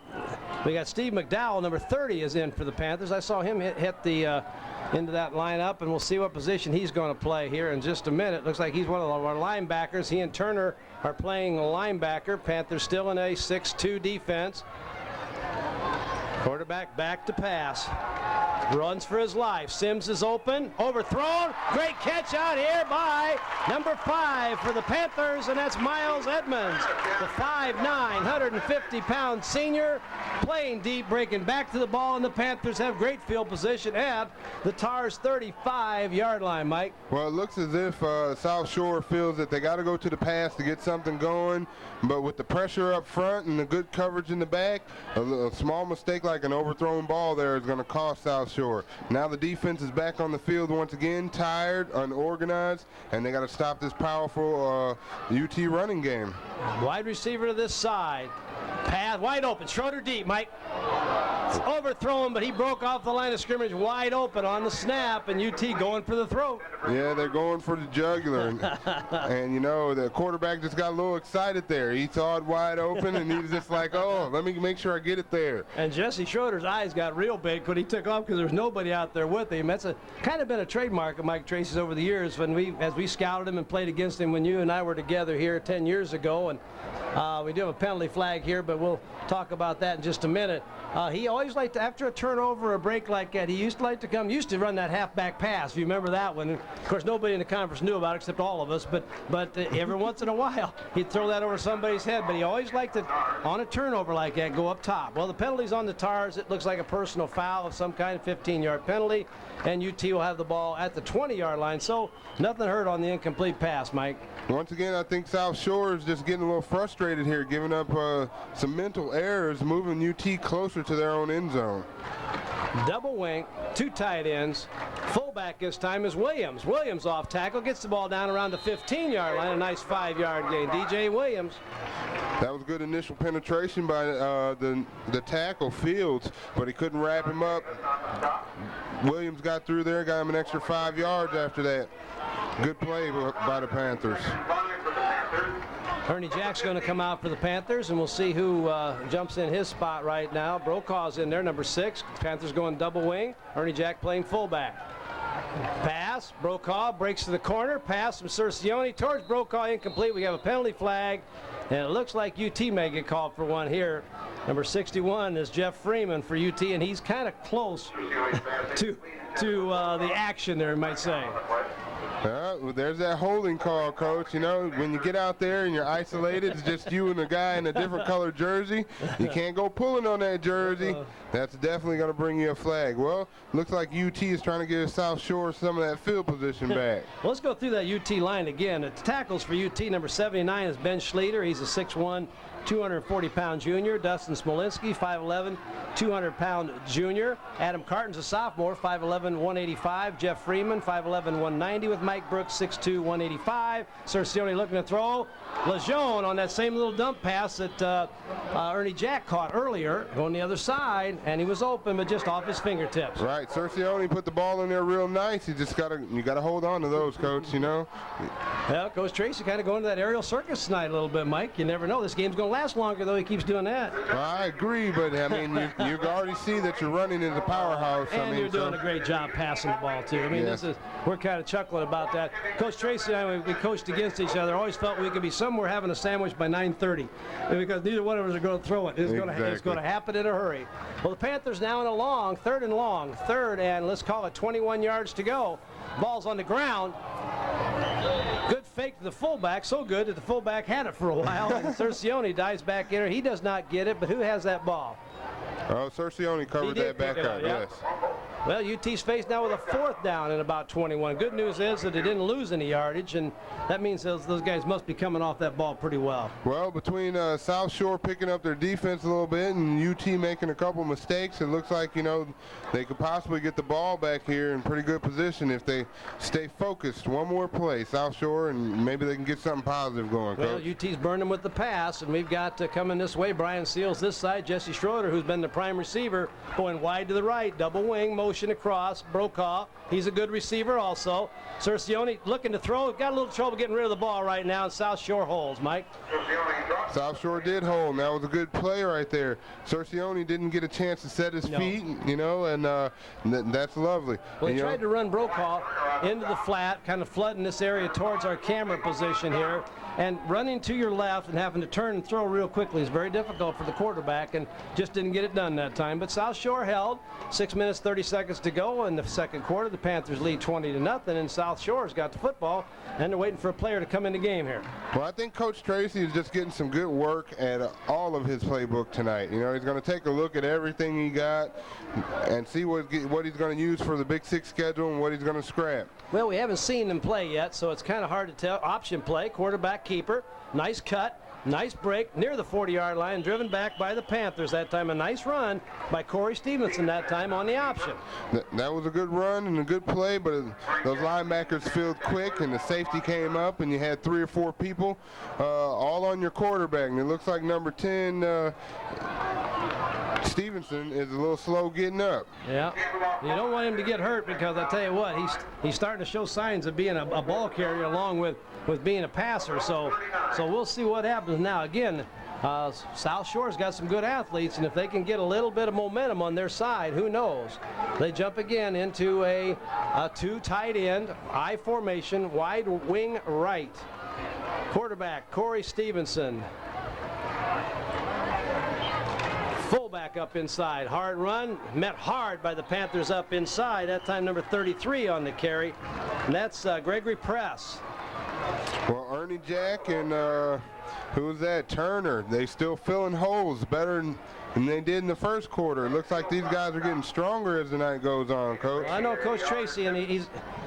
We got Steve McDowell, number 30, is in for the Panthers. I saw him hit the into that lineup, and we'll see what position he's going to play here in just a minute. Looks like he's one of our linebackers. He and Turner are playing linebacker. Panthers still in a 6-2 defense. Quarterback back to pass. Runs for his life. Sims is open. Overthrown. Great catch out here by number 5 for the Panthers, and that's Miles Edmonds, the 5'9", 150-pound senior, playing deep, breaking back to the ball, and the Panthers have great field position at the Tars' 35-yard line, Mike. Well, it looks as if South Shore feels that they got to go to the pass to get something going, but with the pressure up front and the good coverage in the back, a small mistake like an overthrown ball there is going to cost South Shore. Now the defense is back on the field once again, tired, unorganized, and they got to stop this powerful UT running game. Wide receiver to this side. Pass wide open. Schroeder deep, Mike. It's overthrown, but he broke off the line of scrimmage wide open on the snap, and UT going for the throat. Yeah, they're going for the jugular. And you know, the quarterback just got a little excited there. He saw it wide open, and he was just like, oh, let me make sure I get it there. And Jesse Schroeder's eyes got real big when he took off because there was nobody out there with him. That's kind of been a trademark of Mike Tracy's over the years as we scouted him and played against him when you and I were together here 10 years ago. And we do have a penalty flag here, but we'll talk about that in just a minute. He always liked to, after a turnover or a break like that, he used to run that halfback pass, if you remember that one. And of course, nobody in the conference knew about it except all of us, but every once in a while, he'd throw that over somebody's head. But he always liked to, on a turnover like that, go up top. Well, the penalty's on the Tars. It looks like a personal foul of some kind, 15-yard penalty, and UT will have the ball at the 20-yard line. So nothing hurt on the incomplete pass, Mike. Once again, I think South Shore is just getting a little frustrated here, giving up some mental errors, moving UT closer to their own end zone. Double wing, 2 tight ends. Fullback this time is Williams. Williams off tackle, gets the ball down around the 15-yard line. A nice 5-yard gain. DJ Williams. That was good initial penetration by the tackle, Fields, but he couldn't wrap him up. Williams got through there, got him an extra 5 yards after that. Good play by the Panthers. Ernie Jack's going to come out for the Panthers, and we'll see who jumps in his spot right now. Brokaw's in there, number 6. Panthers going double wing. Ernie Jack playing fullback. Pass. Brokaw breaks to the corner. Pass from Cercione towards Brokaw, incomplete. We have a penalty flag, and it looks like UT may get called for one here. Number 61 is Jeff Freeman for UT, and he's kind of close to the action there, you might say. Well, there's that holding call, Coach. You know, when you get out there and you're isolated, it's just you and a guy in a different colored jersey. You can't go pulling on that jersey. That's definitely going to bring you a flag. Well, looks like UT is trying to give South Shore some of that field position back. Well, let's go through that UT line again. The tackles for UT, number 79 is Ben Schleter. He's a 6'1", 240-pound junior. Dustin Smolinski, 5'11", 200-pound junior. Adam Carton's a sophomore, 5'11", 185. Jeff Freeman, 5'11", 190 with Mike Brooks, 6'2", 185. Cercione looking to throw. Lejeune on that same little dump pass that Ernie Jack caught earlier, going the other side, and he was open, but just off his fingertips. Right, Cercione put the ball in there real nice. You gotta hold on to those, Coach. You know. Well, Coach Tracy kind of going to that aerial circus tonight a little bit, Mike. You never know. This game's going to last longer, though. He keeps doing that. Well, I agree, but I mean, you already see that you're running in the powerhouse. And you're doing a great job passing the ball too. I mean, we're kind of chuckling about that. Coach Tracy and I, we coached against each other. Always felt we could be somewhere having a sandwich by 9:30, because neither one of us are going to throw it. It's going to happen in a hurry. Well, the Panthers now in a long, third and let's call it 21 yards to go. Ball's on the ground. Good fake to the fullback, so good that the fullback had it for a while. And Cercione dives back in. He does not get it, but who has that ball? Oh, Cercione covered that back up, yes. Well, UT's faced now with a 4th down and about 21. Good news is that they didn't lose any yardage, and that means those guys must be coming off that ball pretty well. Well, between South Shore picking up their defense a little bit and UT making a couple mistakes, it looks like, you know, they could possibly get the ball back here in pretty good position if they stay focused. One more play, South Shore, and maybe they can get something positive going, Coach. Well, UT's burning with the pass, and we've got coming this way, Brian Seals this side, Jesse Schroeder, who's been the prime receiver, going wide to the right, double wing, motion across. Brokaw, he's a good receiver also. Cercione looking to throw, got a little trouble getting rid of the ball right now, and South Shore holds, Mike. South Shore did hold, and that was a good play right there. Cercione didn't get a chance to set his feet, you know, and that's lovely. Well, he tried to run Brokaw into the flat, kind of flooding this area towards our camera position here, and running to your left and having to turn and throw real quickly is very difficult for the quarterback, and just didn't get it done that time. But South Shore held. 6 minutes, 30 seconds to go in the second quarter. The Panthers lead 20-0, and South Shore's got the football, and they're waiting for a player to come in the game here. Well, I think Coach Tracy is just getting some good work at all of his playbook tonight. You know, he's going to take a look at everything he got and see what he's going to use for the Big Six schedule and what he's going to scrap. Well, we haven't seen them play yet, so it's kind of hard to tell. Option play, quarterback keeper, nice cut. Nice break near the 40-yard line, driven back by the Panthers that time. A nice run by Scottie Stevenson that time on the option. That was a good run and a good play, but those linebackers filled quick, and the safety came up, and you had 3 or 4 people all on your quarterback. And it looks like number 10, Stevenson, is a little slow getting up. Yeah, you don't want him to get hurt, because I tell you what, he's starting to show signs of being a ball carrier along with being a passer. So we'll see what happens now. Again, South Shore's got some good athletes, and if they can get a little bit of momentum on their side, who knows? They jump again into a 2 tight end, I formation, wide wing right. Quarterback, Scottie Stevenson. Fullback up inside. Hard run. Met hard by the Panthers up inside. That time number 33 on the carry. And that's Gregory Press. Well, Ernie Jack and who's that? Turner. They still filling holes better than they did in the first quarter. It looks like these guys are getting stronger as the night goes on, Coach. Well, I know Coach Tracy, and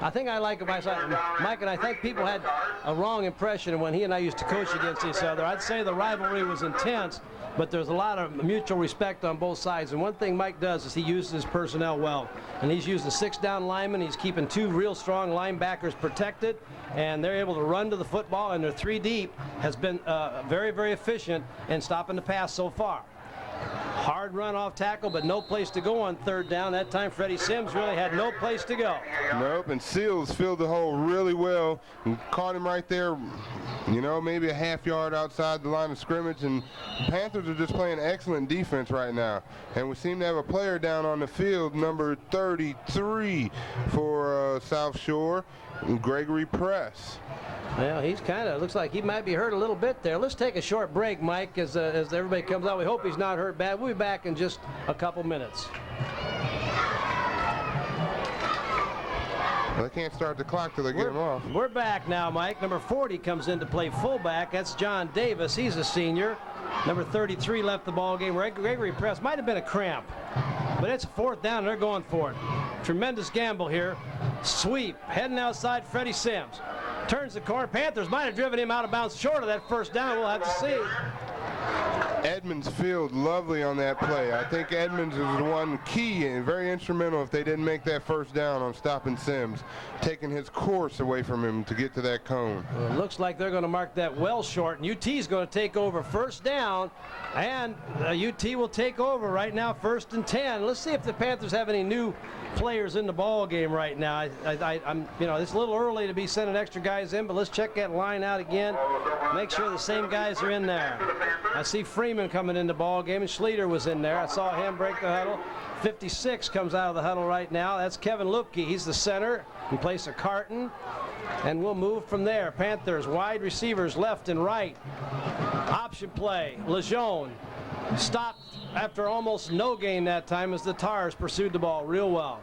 I think I like him. Mike, and I think people had a wrong impression when he and I used to coach against each other. I'd say the rivalry was intense, but there's a lot of mutual respect on both sides. And one thing Mike does is he uses his personnel well. And he's using 6 down linemen. He's keeping 2 real strong linebackers protected, and they're able to run to the football, and their 3 deep has been very, very efficient in stopping the pass so far. Hard run off tackle, but no place to go on 3rd down. That time Freddie Sims really had no place to go. Nope, and Seals filled the hole really well and caught him right there, you know, maybe a half yard outside the line of scrimmage. And the Panthers are just playing excellent defense right now. And we seem to have a player down on the field, number 33 for South Shore, Gregory Press. Well, he's kind of, looks like he might be hurt a little bit there. Let's take a short break, Mike, as everybody comes out. We hope he's not hurt bad. We'll be back in just a couple minutes. Well, they can't start the clock till they get him off. We're back now, Mike. Number 40 comes in to play fullback. That's John Davis. He's a senior. Number 33 left the ball game. Gregory Press might have been a cramp, but it's a 4th down, and they're going for it. Tremendous gamble here. Sweep, heading outside Freddie Sims. Turns the corner. Panthers might have driven him out of bounds short of that 1st down. We'll have to see. Edmonds field lovely on that play. I think Edmonds is the one key and very instrumental if they didn't make that 1st down on stopping Sims, taking his course away from him to get to that cone. Well, it looks like they're going to mark that well short, and UT is going to take over 1st down, and UT will take over right now 1st and 10. Let's see if the Panthers have any new players in the ball game right now. I'm, you know, it's a little early to be sending extra guys in, but let's check that line out again. Make sure the same guys are in there. I see Freeman coming in the ball game, and Schleter was in there. I saw him break the huddle. 56 comes out of the huddle right now. That's Kevin Lupke. He's the center in place of Carton, and we'll move from there. Panthers wide receivers left and right. Option play. Lejeune stopped after almost no gain that time as the Tars pursued the ball real well.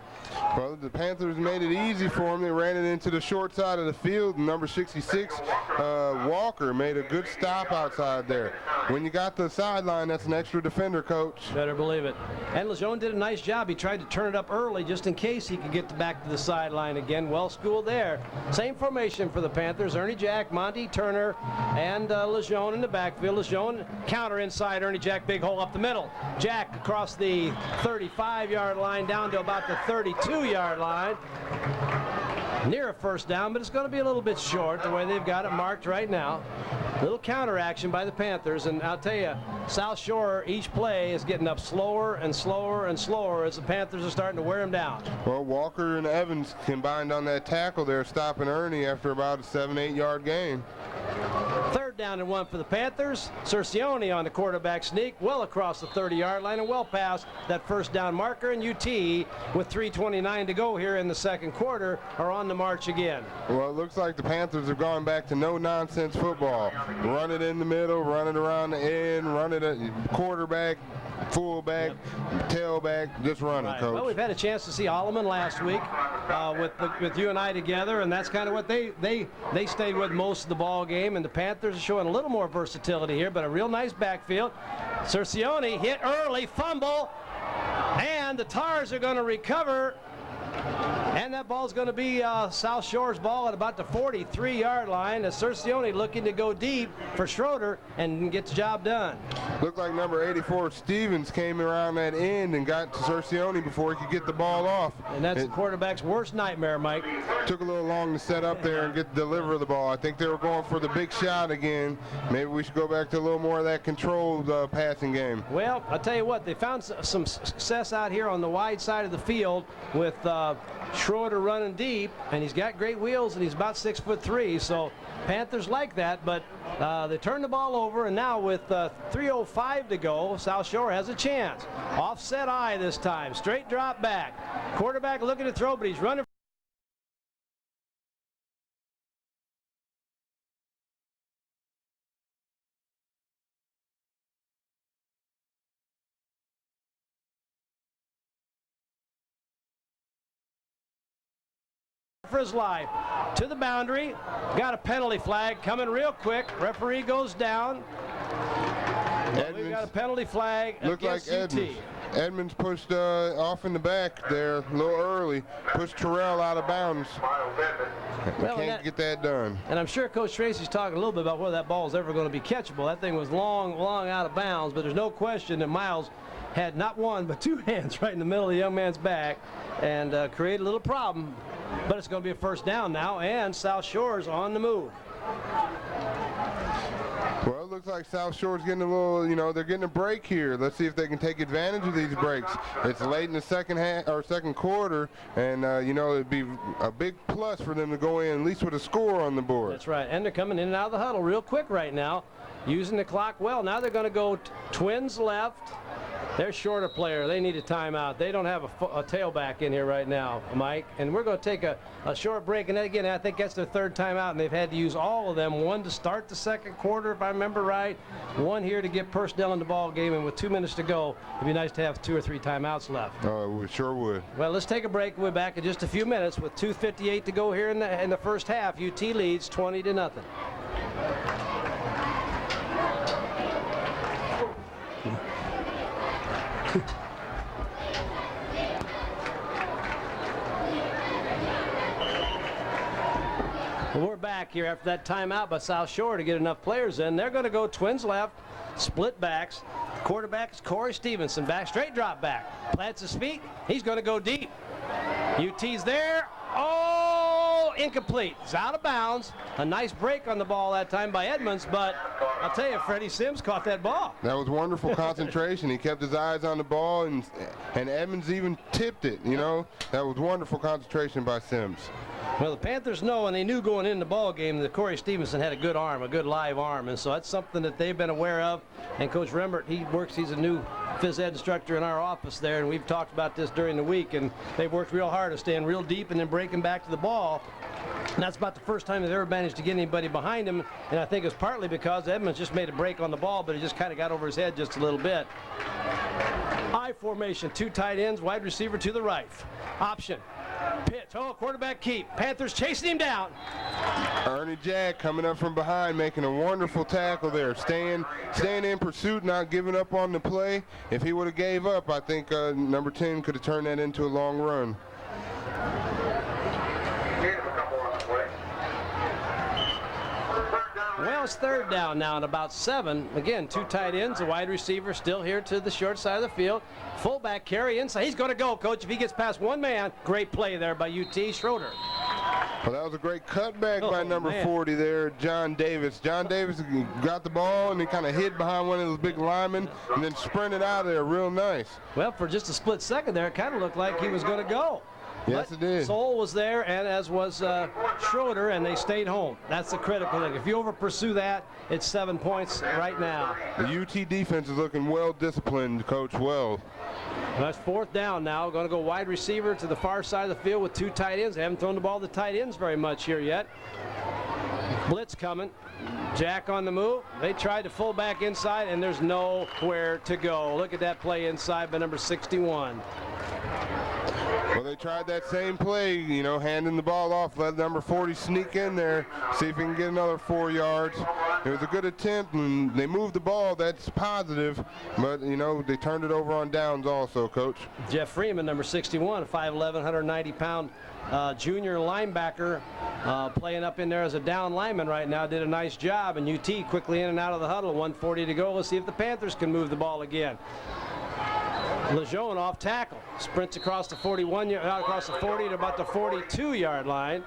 Well, the Panthers made it easy for him. They ran it into the short side of the field. Number 66, Walker, made a good stop outside there. When you got the sideline, that's an extra defender, Coach. Better believe it. And Lejeune did a nice job. He tried to turn it up early just in case he could get back to the sideline again. Well schooled there. Same formation for the Panthers. Ernie Jack, Monty Turner, and Lejeune in the backfield. Lejeune counter inside. Ernie Jack, big hole up the middle. Jack across the 35-yard line down to about the 32-yard line. Near a 1st down, but it's going to be a little bit short the way they've got it marked right now. Little counter action by the Panthers, and I'll tell you, South Shore, each play is getting up slower and slower and slower as the Panthers are starting to wear them down. Well, Walker and Evans combined on that tackle there, stopping Ernie after about a 7-8 yard gain. 3rd down and 1 for the Panthers. Cercione on the quarterback sneak, well across the 30-yard line and well past that 1st down marker. And UT, with 3:29 to go here in the 2nd quarter, are on the march again. Well, it looks like the Panthers have gone back to no-nonsense football. Run it in the middle, run it around the end, run it at quarterback, fullback, tailback, just run it, Coach. Well, we've had a chance to see Alleman last week with you and I together, and that's kind of what they stayed with most of the ball game. And the Panthers are showing a little more versatility here, but a real nice backfield. Cercione hit early, fumble, and the Tars are going to recover. And that ball's going to be South Shore's ball at about the 43-yard line as Cercione looking to go deep for Schroeder and get the job done. Looked like number 84, Stevens, came around that end and got to Cercione before he could get the ball off. And that's the quarterback's worst nightmare, Mike. Took a little long to set up there and deliver the ball. I think they were going for the big shot again. Maybe we should go back to a little more of that controlled passing game. Well, I'll tell you what, they found some success out here on the wide side of the field with Schroeder running deep, and he's got great wheels, and he's about 6'3", so Panthers like that, but they turned the ball over, and now with 3:05 to go, South Shore has a chance. Offset eye this time, straight drop back. Quarterback looking to throw, but he's running for his life. To the boundary. Got a penalty flag coming real quick. Referee goes down. We've got a penalty flag Looked against like U.T. Edmonds. Edmonds pushed off in the back there a little early. Pushed Terrell out of bounds. Well, Can't get that done. And I'm sure Coach Tracy's talking a little bit about whether that ball is ever going to be catchable. That thing was long, long out of bounds, but there's no question that Miles had not one but two hands right in the middle of the young man's back and created a little problem. But it's going to be a first down now, and South Shore's on the move. Well, it looks like South Shore's getting a little, they're getting a break here. Let's see if they can take advantage of these breaks. It's late in the second quarter, and it'd be a big plus for them to go in at least with a score on the board. That's right, and they're coming in and out of the huddle real quick right now, using the clock well. Now they're going to go Twins left. They're short a player. They need a timeout. They don't have a tailback in here right now, Mike. And we're going to take a short break. And again, I think that's their third timeout, and they've had to use all of them. One to start the second quarter, if I remember right. One here to get personnel in the ball game. And with 2 minutes to go, it'd be nice to have 2 or 3 timeouts left. Oh, we sure would. Well, let's take a break. We'll be back in just a few minutes with 2:58 to go here in the first half. UT leads 20-0. Well, we're back here after that timeout by South Shore to get enough players in. They're going to go Twins left, split backs. Quarterback is Scottie Stevenson, back, straight drop back. Plants his feet. He's going to go deep. UT's there. Oh, incomplete. It's out of bounds. A nice break on the ball that time by Edmonds, but I'll tell you, Freddie Sims caught that ball. That was wonderful concentration. He kept his eyes on the ball, and Edmonds even tipped it, That was wonderful concentration by Sims. Well, the Panthers know, and they knew going into the ball game, that Scottie Stevenson had a good arm, a good live arm, and so that's something that they've been aware of. And Coach Rembert, he's a new phys ed instructor in our office there, and we've talked about this during the week, and they've worked real hard to stand real deep and then breaking back to the ball. And that's about the first time they've ever managed to get anybody behind him, and I think it's partly because Edmonds just made a break on the ball, but it just kind of got over his head just a little bit. I formation, 2 tight ends, wide receiver to the right. Option. Pitch. Oh, quarterback keep. Panthers chasing him down. Ernie Jack coming up from behind, making a wonderful tackle there. Staying in pursuit, not giving up on the play. If he would have gave up, I think number 10 could have turned that into a long run. Well, it's third down now and about 7. Again, 2 tight ends, a wide receiver still here to the short side of the field. Fullback carry inside. He's going to go, Coach. If he gets past one man, great play there by UT Schroeder. Well, that was a great cutback by number 40 there, John Davis. John Davis got the ball and he kind of hid behind one of those big linemen and then sprinted out of there real nice. Well, for just a split second there, it kind of looked like he was going to go. Yes, it did. Soul was there, and as was Schroeder, and they stayed home. That's the critical thing. If you over pursue that, it's 7 points right now. The UT defense is looking well disciplined, Coach. Well. That's fourth down now. Going to go wide receiver to the far side of the field with 2 tight ends. They haven't thrown the ball to tight ends very much here yet. Blitz coming. Jack on the move. They tried to full back inside, and there's nowhere to go. Look at that play inside by number 61. Well, they tried that same play, handing the ball off, let number 40 sneak in there, see if he can get another 4 yards. It was a good attempt, and they moved the ball. That's positive, but, they turned it over on downs also, Coach. Jeff Freeman, number 61, a 5'11", 190-pound junior linebacker playing up in there as a down lineman right now, did a nice job, and UT quickly in and out of the huddle, 1:40 to go. Let's see if the Panthers can move the ball again. Lejeune off tackle, sprints across the 41, across the 40 to about the 42-yard line,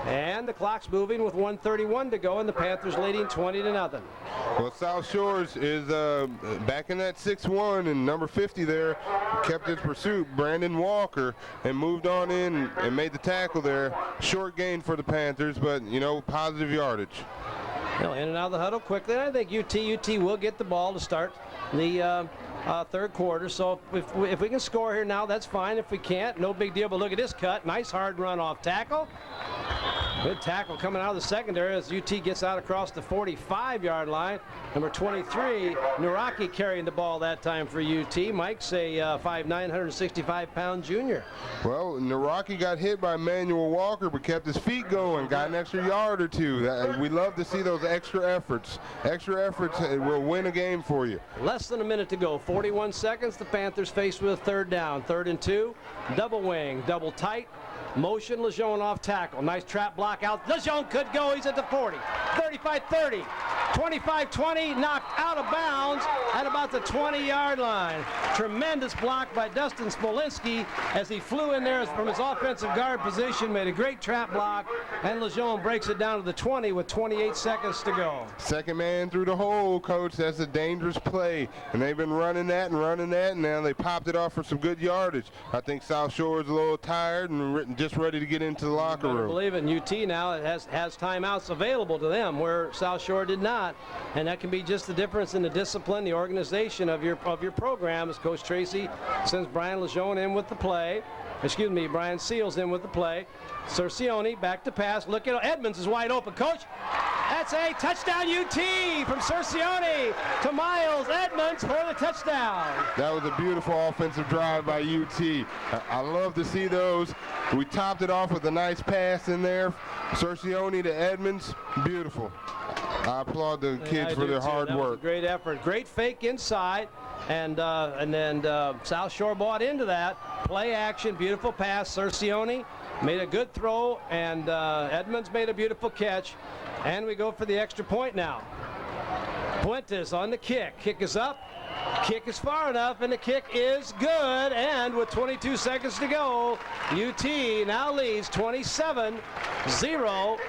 and the clock's moving with 1:31 to go, and the Panthers leading 20-0. Well, South Shores is back in that 6-1, and number 50 there kept his pursuit, Brandon Walker, and moved on in and made the tackle there. Short gain for the Panthers, but positive yardage. In and out of the huddle quickly. I think UT will get the ball to start the third quarter. So if we can score here now, that's fine. If we can't, no big deal. But look at this cut. Nice hard run off tackle. Good tackle coming out of the secondary as UT gets out across the 45-yard line. Number 23, Naraki carrying the ball that time for UT. Mike's a 5'9", 165-pound junior. Well, Naraki got hit by Emmanuel Walker but kept his feet going, got an extra yard or two. We love to see those extra efforts. Extra efforts will win a game for you. Less than a minute to go, 41 seconds. The Panthers faced with a third down. 3rd and 2, double wing, double tight. Motion, Lejeune off tackle. Nice trap block out. Lejeune could go. He's at the 40, 35-30, 25-20, knocked out of bounds at about the 20-yard line. Tremendous block by Dustin Smolinski as he flew in there from his offensive guard position, made a great trap block, and Lejeune breaks it down to the 20 with 28 seconds to go. Second man through the hole, coach. That's a dangerous play, and they've been running that, and now they popped it off for some good yardage. I think South Shore is a little tired and just ready to get into the locker room. I believe it. UT now has timeouts available to them where South Shore did not, and that can be just the difference in the discipline, the organization of your program as Coach Tracy sends Brian Lejeune in with the play. Excuse me, Brian Seals in with the play. Cercioni back to pass. Look at Edmonds is wide open. Coach, that's a touchdown UT from Cercioni to Miles Edmonds for the touchdown. That was a beautiful offensive drive by UT. I love to see those. We topped it off with a nice pass in there. Cercioni to Edmonds, beautiful. I applaud the kids for their hard work. Great effort. Great fake inside. And then South Shore bought into that. Play action, beautiful pass. Cercioni made a good throw, and Edmonds made a beautiful catch. And we go for the extra point now. Puentes on the kick. Kick is up. Kick is far enough, and the kick is good. And with 22 seconds to go, UT now leads 27-0.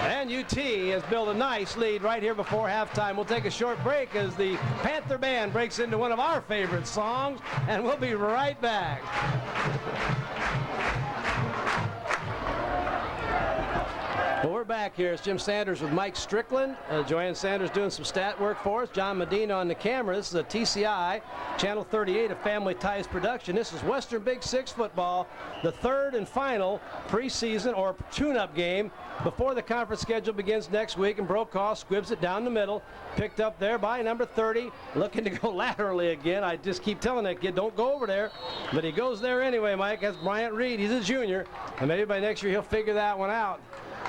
And UT has built a nice lead right here before halftime. We'll take a short break as the Panther Band breaks into one of our favorite songs, and we'll be right back. Well, we're back here. It's Jim Sanders with Mike Strickland. Joanne Sanders doing some stat work for us. John Medina on the camera. This is a TCI, Channel 38, a Family Ties production. This is Western Big Six football, the third and final preseason or tune-up game before the conference schedule begins next week. And Brokaw squibs it down the middle, picked up there by number 30, looking to go laterally again. I just keep telling that kid, don't go over there. But he goes there anyway, Mike. That's Bryant Reed. He's a junior. And maybe by next year he'll figure that one out.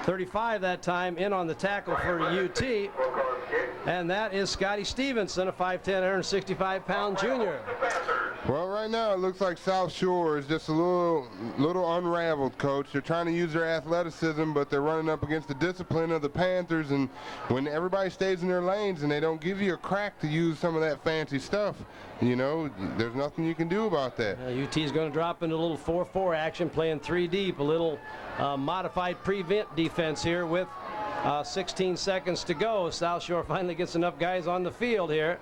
35 that time in on the tackle for UT, and that is Scottie Stevenson, a 5'10", 165-pound junior. Well, right now it looks like South Shore is just a little unraveled, Coach. They're trying to use their athleticism, but they're running up against the discipline of the Panthers, and when everybody stays in their lanes and they don't give you a crack to use some of that fancy stuff, you know, there's nothing you can do about that. UT is going to drop into a little 4-4 action, playing 3 deep, a little modified prevent defense here with 16 seconds to go. South Shore finally gets enough guys on the field here,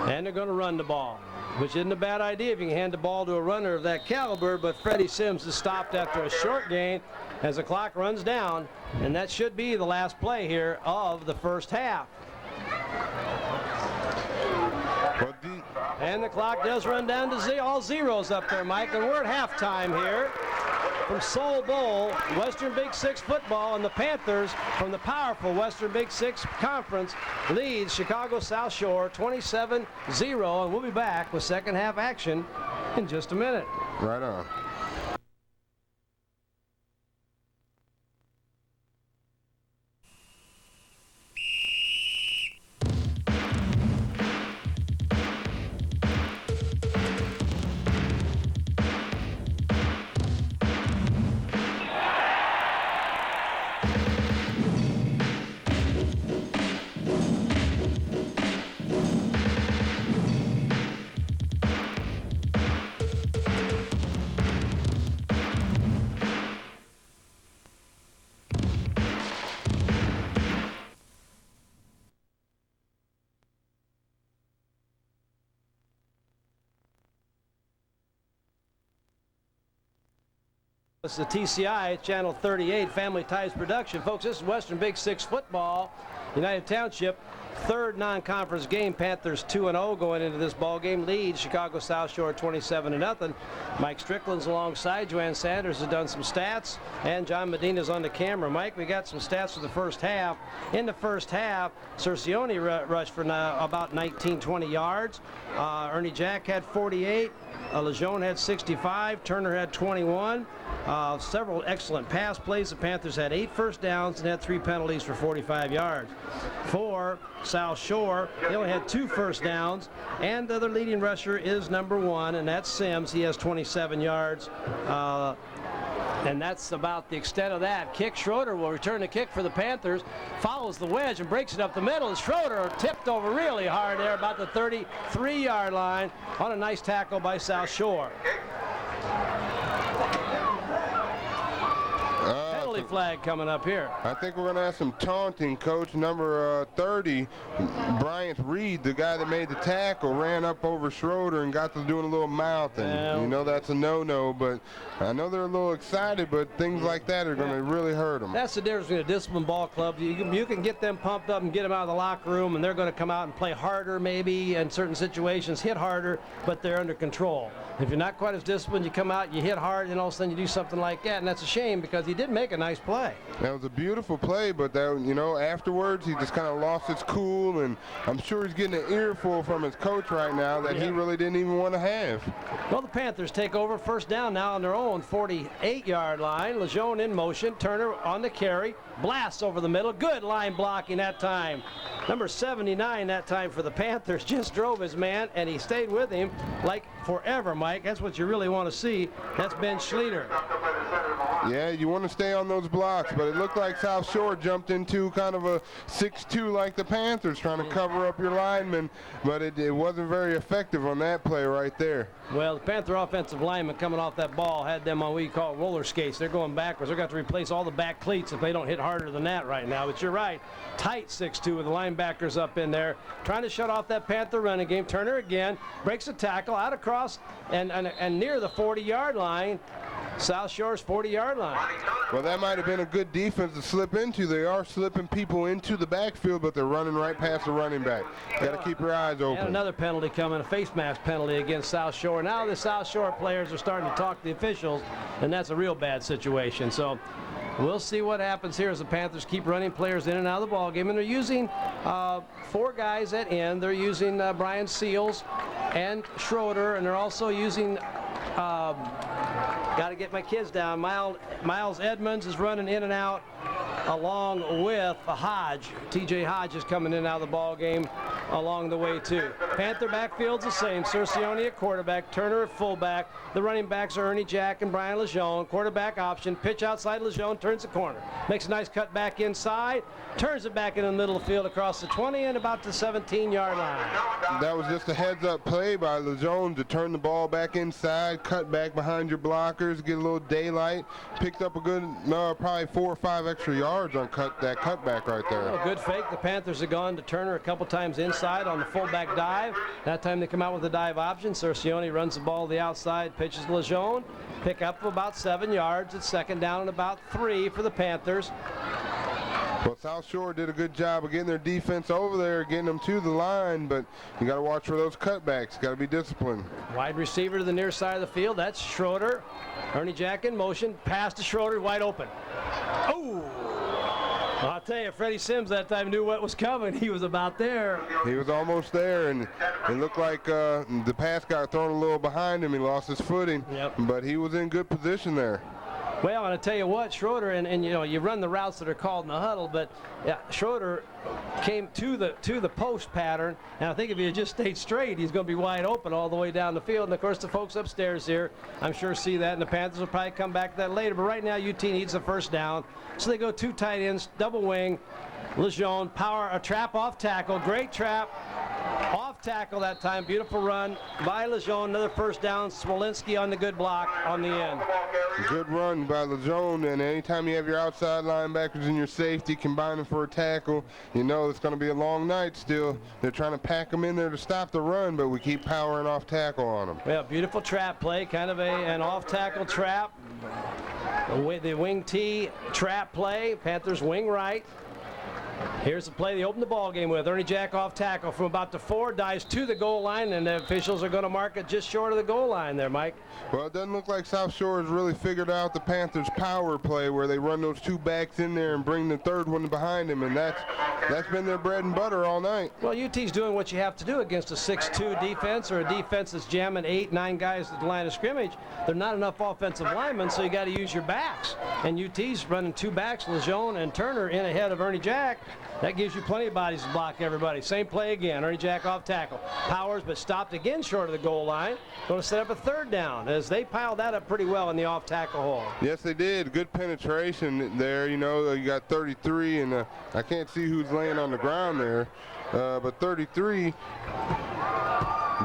and they're going to run the ball, which isn't a bad idea if you can hand the ball to a runner of that caliber, but Freddie Sims is stopped after a short gain as the clock runs down, and that should be the last play here of the first half. And the clock does run down to all zeros up there, Mike, and we're at halftime here from Soul Bowl, Western Big Six football, and the Panthers from the powerful Western Big Six Conference leads Chicago South Shore 27-0, and we'll be back with second half action in just a minute. Right on. This is the TCI, Channel 38, Family Ties production. Folks, this is Western Big Six football, United Township. third non-conference game. Panthers 2-0 going into this ball game. Lead Chicago South Shore 27-0. Mike Strickland's alongside. Joanne Sanders has done some stats, and John Medina's on the camera. Mike, we got some stats for the first half. In the first half, Cercione rushed for about 19-20 yards. Ernie Jack had 48. Lejeune had 65. Turner had 21. Several excellent pass plays. The Panthers had 8 first downs and had 3 penalties for 45 yards. For South Shore, they only had 2 first downs, and their leading rusher is number 1, and that's Sims. He has 27 yards. And that's about the extent of that. Kick, Schroeder will return the kick for the Panthers. Follows the wedge and breaks it up the middle. And Schroeder tipped over really hard there about the 33-yard line on a nice tackle by South Shore. Penalty flag coming up here. I think we're going to have some taunting. Coach number 30, Bryant Reed, the guy that made the tackle, ran up over Schroeder and got to doing a little mouth. And you know that's a no-no, but I know they're a little excited, but things like that are going to really hurt them. That's the difference between a disciplined ball club. You can get them pumped up and get them out of the locker room, and they're going to come out and play harder maybe in certain situations, hit harder, but they're under control. If you're not quite as disciplined, you come out, you hit hard, and all of a sudden you do something like that, and that's a shame because he did make a nice play. That was a beautiful play, but that, you know, afterwards he just kind of lost his cool, and I'm sure he's getting an earful from his coach right now that he really didn't even want to have. Well, the Panthers take over first down now on their own 48-yard line. Lejeune in motion, Turner on the carry, blasts over the middle. Good line blocking that time. Number 79 that time for the Panthers just drove his man, and he stayed with him like forever, Mike. That's what you really want to see. That's Ben Schleter. Yeah, you want to stay on those blocks, but it looked like South Shore jumped into kind of a 6-2 like the Panthers, trying to cover up your linemen, but it wasn't very effective on that play right there. Well, the Panther offensive lineman coming off that ball had them on what we call roller skates. They're going backwards. They're going to have to replace all the back cleats if they don't hit harder than that right now. But you're right. Tight 6-2 with the linebackers up in there. Trying to shut off that Panther running game. Turner again. Breaks a tackle out across and near the 40-yard line. South Shore's 40-yard line. Well, that might have been a good defense to slip into. They are slipping people into the backfield, but they're running right past the running back. You got to keep your eyes open. And another penalty coming, a face mask penalty against South Shore. Now the South Shore players are starting to talk to the officials, and that's a real bad situation. So we'll see what happens here as the Panthers keep running players in and out of the ball game. And they're using 4 guys at end. They're using Brian Seals and Schroeder, and they're also using got to get my kids down. Miles Edmonds is running in and out along with Hodge. TJ Hodge is coming in and out of the ball game along the way too. Panther backfield's the same. Cercione at quarterback, Turner at fullback. The running backs are Ernie Jack and Brian Lejeune. Quarterback option, pitch outside Lejeune, turns the corner. Makes a nice cut back inside, turns it back in the middle of the field across the 20 and about the 17-yard line. That was just a heads-up play by Lejeune to turn the ball back inside, cut back behind your blockers, get a little daylight. Picked up a good, probably 4 or 5 extra yards on that cutback right there. Oh, good fake. The Panthers have gone to Turner a couple times inside on the fullback dive. That time they come out with the dive option. Cercione runs the ball to the outside, pitches to Lejeune. Pick up about 7 yards. It's second down and about 3 for the Panthers. Well, South Shore did a good job of getting their defense over there, getting them to the line, but you got to watch for those cutbacks. Got to be disciplined. Wide receiver to the near side of the field. That's Schroeder. Ernie Jack in motion. Pass to Schroeder, wide open. Oh! I'll tell you, Freddie Sims that time knew what was coming. He was about there. He was almost there, and it looked like the pass got thrown a little behind him. He lost his footing, but he was in good position there. Well, and I tell you what, Schroeder, and you know, you run the routes that are called in the huddle, but Schroeder came to the post pattern, and I think if he had just stayed straight, he's going to be wide open all the way down the field. And of course, the folks upstairs here, I'm sure, see that, and the Panthers will probably come back to that later. But right now, UT needs a first down, so they go 2 tight ends, double wing. Lejeune, power, a trap off tackle, great trap. Off tackle that time, beautiful run by Lejeune, another first down. Smolinski on the good block on the end. Good run by Lejeune, and anytime you have your outside linebackers and your safety combining for a tackle, you know it's going to be a long night still. They're trying to pack them in there to stop the run, but we keep powering off tackle on them. Well, beautiful trap play, kind of an off tackle trap. The wing T trap play, Panthers wing right. Here's the play they opened the ball game with. Ernie Jack off tackle from about the 4, dives to the goal line, and the officials are going to mark it just short of the goal line there, Mike. Well, it doesn't look like South Shore has really figured out the Panthers' power play where they run those 2 backs in there and bring the 3rd one behind them, and that's been their bread and butter all night. Well, UT's doing what you have to do against a 6-2 defense or a defense that's jamming 8, 9 guys at the line of scrimmage. There are not enough offensive linemen, so you got to use your backs. And UT's running 2 backs, Lejeune and Turner, in ahead of Ernie Jack. That gives you plenty of bodies to block everybody. Same play again. Ernie Jack off tackle. Powers, but stopped again short of the goal line. Going to set up a 3rd down as they piled that up pretty well in the off tackle hole. Yes, they did. Good penetration there. You know, you got 33, and I can't see who's laying on the ground there. But 33,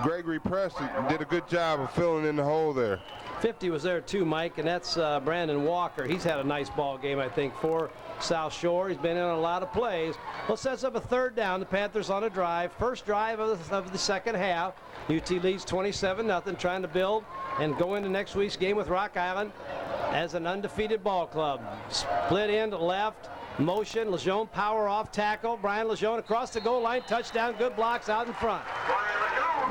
Gregory Press did a good job of filling in the hole there. 50 was there too, Mike, and that's Brandon Walker. He's had a nice ball game, I think, for South Shore. He's been in a lot of plays. Well, sets up a 3rd down. The Panthers on a drive. First drive of the second half. UT leads 27-0, trying to build and go into next week's game with Rock Island as an undefeated ball club. Split end left. Motion, Lejeune power off tackle. Brian Lejeune across the goal line. Touchdown, good blocks out in front.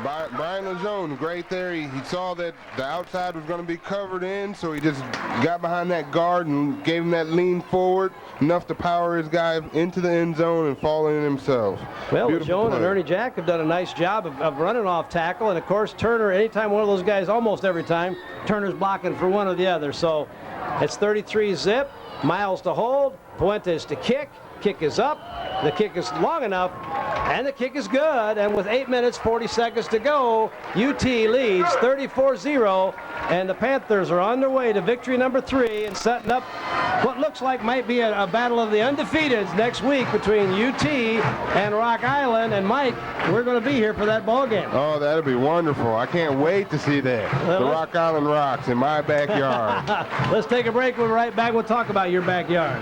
Brian Lejeune, great there. He saw that the outside was going to be covered in, so he just got behind that guard and gave him that lean forward, enough to power his guy into the end zone and fall in himself. Well, Lejeune and Ernie Jack have done a nice job of running off tackle, and of course Turner, anytime one of those guys, almost every time, Turner's blocking for one or the other. So it's 33 zip, Miles to hold, Puentes to kick. Kick is up, the kick is long enough, and the kick is good. And with 8 minutes, 40 seconds to go, UT leads 34-0, and the Panthers are on their way to victory number 3 and setting up what looks like might be a battle of the undefeateds next week between UT and Rock Island. And Mike, we're going to be here for that ball game. Oh, that'll be wonderful. I can't wait to see that. The Rock Island Rocks in my backyard. Let's take a break. We'll be right back. We'll talk about your backyard.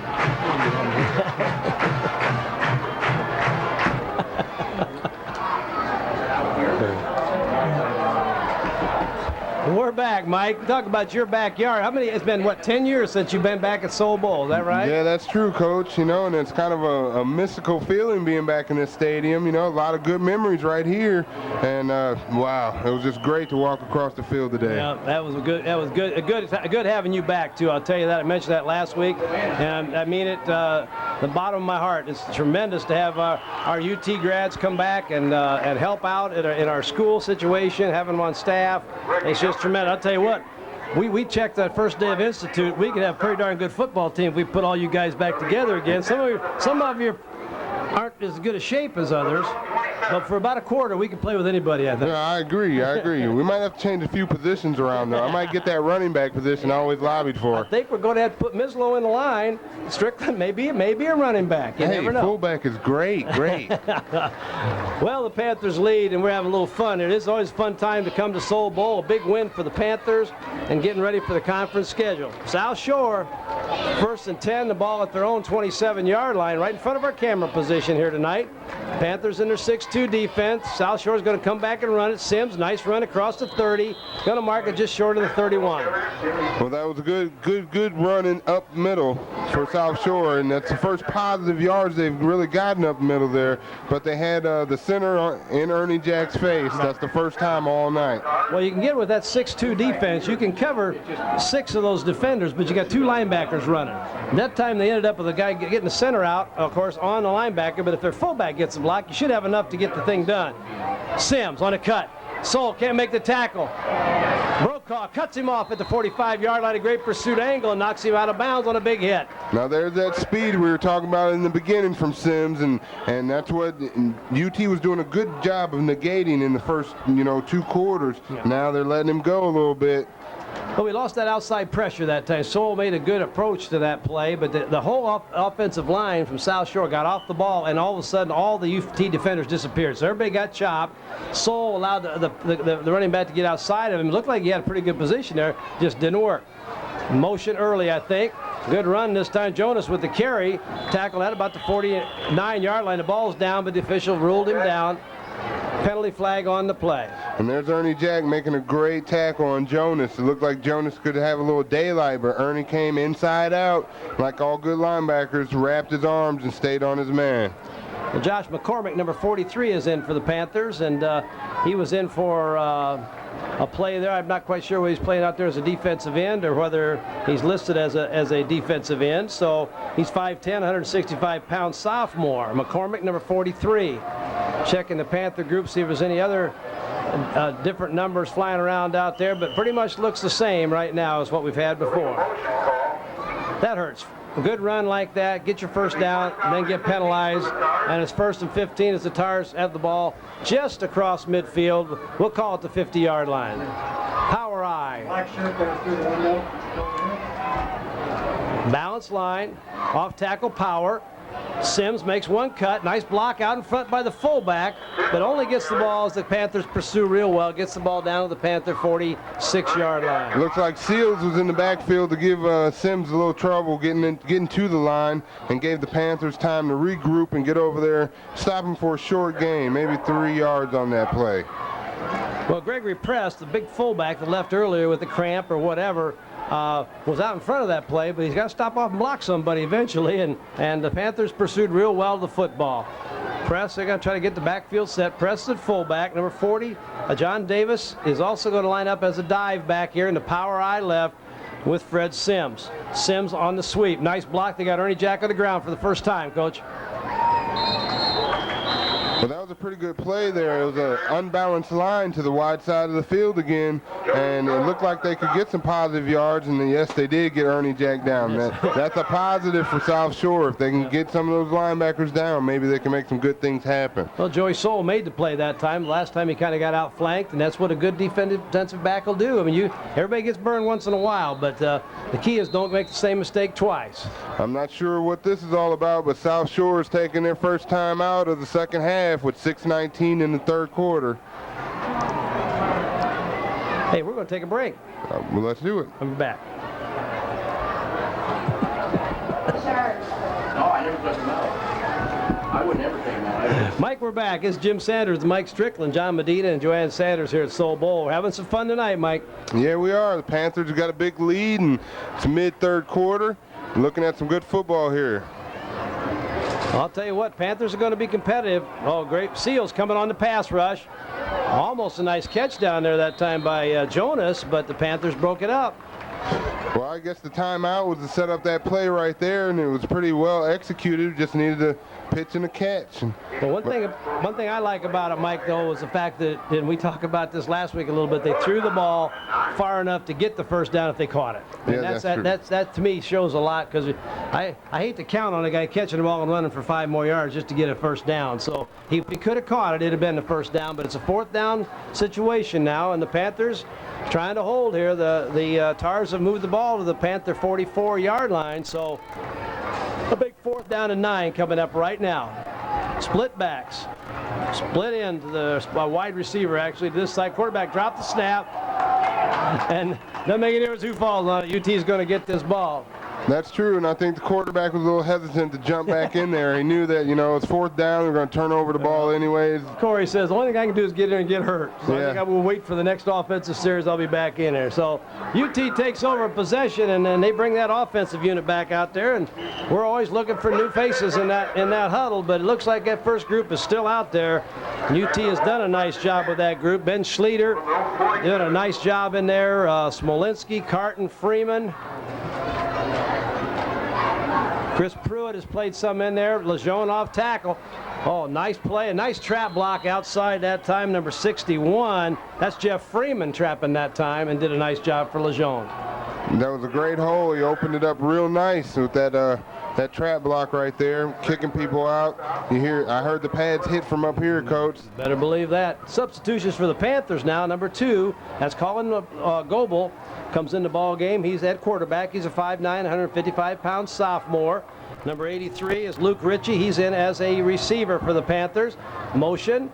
We're back, Mike. Talk about your backyard. It's been, what, 10 years since you've been back at Soul Bowl, is that right? Yeah, that's true, Coach. You know, and it's kind of a mystical feeling being back in this stadium. You know, a lot of good memories right here. And, wow, it was just great to walk across the field today. Yeah, that was good having you back, too. I'll tell you that. I mentioned that last week, and I mean it, the bottom of my heart. It's tremendous to have our UT grads come back and help out in our school situation, having them on staff. It's just tremendous. I'll tell you what, we checked that first day of Institute. We could have a pretty darn good football team if we put all you guys back together again. Some of you aren't as good a shape as others, but for about a quarter, we can play with anybody, I think. Yeah, I agree. We might have to change a few positions around, though. I might get that running back position I always lobbied for. I think we're going to have to put Mislow in the line. Strickland, maybe a running back. You never know. Fullback is great. Well, the Panthers lead, and we're having a little fun. It is always a fun time to come to Soul Bowl. A big win for the Panthers and getting ready for the conference schedule. South Shore, 1st and 10, the ball at their own 27-yard line, right in front of our camera position here tonight. Panthers in their 6-2 defense. South Shore is going to come back and run it. Sims, nice run across the 30. Going to mark it just short of the 31. Well, that was a good running up middle for South Shore, and that's the first positive yards they've really gotten up middle there. But they had the center in Ernie Jack's face. That's the first time all night. Well, you can get with that 6-2 defense. You can cover 6 of those defenders, but you got 2 linebackers running. And that time they ended up with a guy getting the center out, of course, on the linebacker. But if their fullback gets the block, you should have enough to get the thing done. Sims on a cut. Soul can't make the tackle. Brokaw cuts him off at the 45-yard line. A great pursuit angle and knocks him out of bounds on a big hit. Now there's that speed we were talking about in the beginning from Sims, and that's what UT was doing a good job of negating in the first 2 quarters. Yeah. Now they're letting him go a little bit. Well, we lost that outside pressure that time. Soul made a good approach to that play, but the whole offensive line from South Shore got off the ball, and all of a sudden all the UT defenders disappeared. So everybody got chopped. Soul allowed the running back to get outside of him. It looked like he had a pretty good position there, just didn't work. Motion early, I think. Good run this time. Jonas with the carry. Tackled at about the 49-yard line. The ball's down, but the official ruled him down. Penalty flag on the play. And there's Ernie Jack making a great tackle on Jonas. It looked like Jonas could have a little daylight, but Ernie came inside out, like all good linebackers, wrapped his arms and stayed on his man. Well, Josh McCormick, number 43, is in for the Panthers, and he was in for a play there. I'm not quite sure whether he's playing out there as a defensive end or whether he's listed as a defensive end. So he's 5'10", 165-pound sophomore. McCormick, number 43. Checking the Panther group, see if there's any other different numbers flying around out there, but pretty much looks the same right now as what we've had before. That hurts. A good run like that, get your first down, and then get penalized. And it's 1st and 15 as the Tars have the ball just across midfield. We'll call it the 50-yard line. Power I. Balance line, off tackle Power. Sims makes one cut, nice block out in front by the fullback, but only gets the ball as the Panthers pursue real well, gets the ball down to the Panther 46-yard line. Looks like Seals was in the backfield to give Sims a little trouble getting to the line, and gave the Panthers time to regroup and get over there, stop him for a short gain, maybe 3 yards on that play. Well, Gregory Press, the big fullback that left earlier with the cramp or whatever, was out in front of that play, but he's got to stop off and block somebody eventually, and the Panthers pursued real well the football. Press, they're going to try to get the backfield set. Press at fullback, number 40. John Davis is also going to line up as a dive back here in the power I left with Fred Sims. Sims on the sweep. Nice block. They got Ernie Jack on the ground for the first time, Coach. Well, that was a pretty good play there. It was an unbalanced line to the wide side of the field again, and it looked like they could get some positive yards, and yes, they did get Ernie Jack down. That's a positive for South Shore. If they can get some of those linebackers down, maybe they can make some good things happen. Well, Joey Soule made the play that time. Last time he kind of got outflanked, and that's what a good defensive back will do. I mean, everybody gets burned once in a while, but the key is don't make the same mistake twice. I'm not sure what this is all about, but South Shore is taking their first time out of the second half with 6:19 in the third quarter. Hey, we're going to take a break. Well, let's do it. I'm back. No, I never took him out. I would never take him out. Mike, we're back. It's Jim Sanders, Mike Strickland, John Medina, and Joanne Sanders here at Soul Bowl. We're having some fun tonight, Mike. Yeah, we are. The Panthers have got a big lead, and it's mid-third quarter. Looking at some good football here. I'll tell you what, Panthers are going to be competitive. Oh, great. Seals coming on the pass rush. Almost a nice catch down there that time by Jonas, but the Panthers broke it up. Well, I guess the timeout was to set up that play right there, and it was pretty well executed. Just needed to pitch and a catch. Well, one thing I like about it, Mike, though, is the fact that, and we talked about this last week a little bit, they threw the ball far enough to get the first down if they caught it. And yeah, that to me shows a lot, because I hate to count on a guy catching the ball and running for 5 more yards just to get a first down. So if he could have caught it, it'd have been the first down, but it's a 4th down situation now, and the Panthers trying to hold here. The Tars have moved the ball to the Panther 44-yard line, so a big 4th down and 9 coming up right now. Split backs. Split into the wide receiver, actually, to this side. Quarterback dropped the snap, and doesn't make any difference who falls on it. UT is going to get this ball. That's true, and I think the quarterback was a little hesitant to jump back in there. He knew that, it's 4th down. They're going to turn over the ball anyways. Corey says, the only thing I can do is get in there and get hurt. So I think I will wait for the next offensive series. I'll be back in there. So UT takes over possession, and then they bring that offensive unit back out there, and we're always looking for new faces in that huddle, but it looks like that first group is still out there. UT has done a nice job with that group. Ben Schleter did a nice job in there. Smolinski, Carton, Freeman. Chris Pruitt has played some in there. Lejeune off tackle. Oh, nice play. A nice trap block outside that time, number 61. That's Jeff Freeman trapping that time and did a nice job for Lejeune. That was a great hole. He opened it up real nice with that trap block right there, kicking people out. I heard the pads hit from up here, Coach. Better believe that. Substitutions for the Panthers now. Number 2, that's Colin Goebel. Comes in the ball game. He's at quarterback. He's a 5'9", 155-pound sophomore. Number 83 is Luke Ritchie. He's in as a receiver for the Panthers. Motion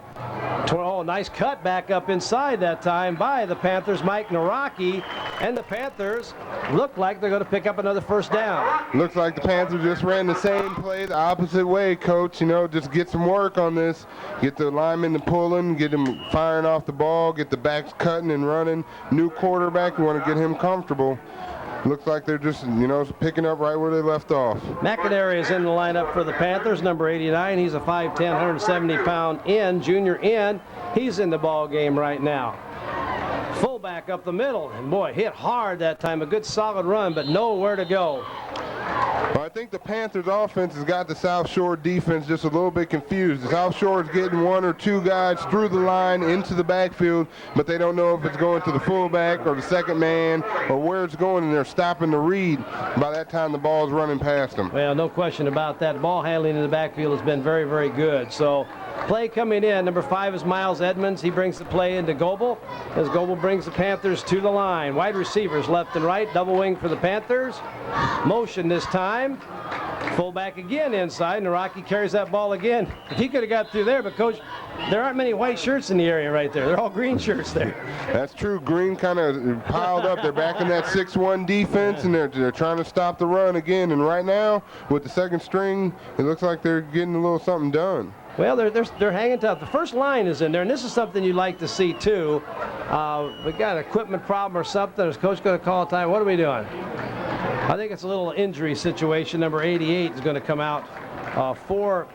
Oh, nice cut back up inside that time by the Panthers' Mike Naraki. And the Panthers look like they're going to pick up another first down. Looks like the Panthers just ran the same play the opposite way, Coach. You know, just get some work on this. Get the linemen to pulling, get them firing off the ball, get the backs cutting and running. New quarterback, you want to get him comfortable. Looks like they're just, you know, picking up right where they left off. McInerney is in the lineup for the Panthers, number 89. He's a 5'10", 170-pound end, junior end. He's in the ball game right now. Fullback up the middle, and boy, hit hard that time. A good solid run, but nowhere to go. Well, I think the Panthers offense has got the South Shore defense just a little bit confused. The South Shore is getting one or two guys through the line into the backfield, but they don't know if it's going to the fullback or the second man or where it's going, and they're stopping the read by that time the ball is running past them. Well, no question about that. Ball handling in the backfield has been very, very good. So play coming in. Number 5 is Miles Edmonds. He brings the play into Goebel as Goebel brings the Panthers to the line. Wide receivers left and right. Double wing for the Panthers. Motion this time. Fullback again inside. Naraki carries that ball again. He could have got through there, but Coach, there aren't many white shirts in the area right there. They're all green shirts there. That's true. Green kind of piled up. They're back in that 6-1 defense, and they're trying to stop the run again. And right now, with the second string, it looks like they're getting a little something done. Well, they're hanging tough. The first line is in there, and this is something you'd like to see too. We got an equipment problem or something. Is Coach going to call a time? What are we doing? I think it's a little injury situation. Number 88 is going to come out for.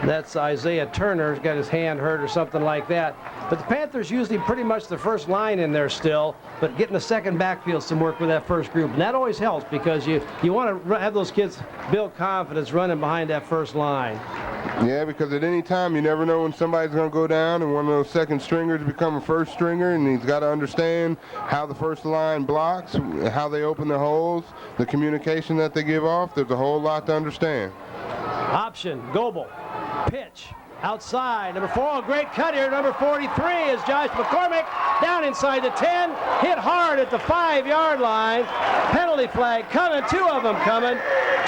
That's Isaiah Turner. He's got his hand hurt or something like that. But the Panthers usually pretty much the first line in there still, but getting the second backfield some work with that first group. And that always helps because you want to have those kids build confidence running behind that first line. Yeah, because at any time you never know when somebody's going to go down and one of those second stringers become a first stringer, and he's got to understand how the first line blocks, how they open the holes, the communication that they give off. There's a whole lot to understand. Option, Goebel, pitch. Outside, number 4, a great cut here. Number 43 is Josh McCormick, down inside the 10, hit hard at the 5-yard line. Penalty flag coming, 2 of them coming.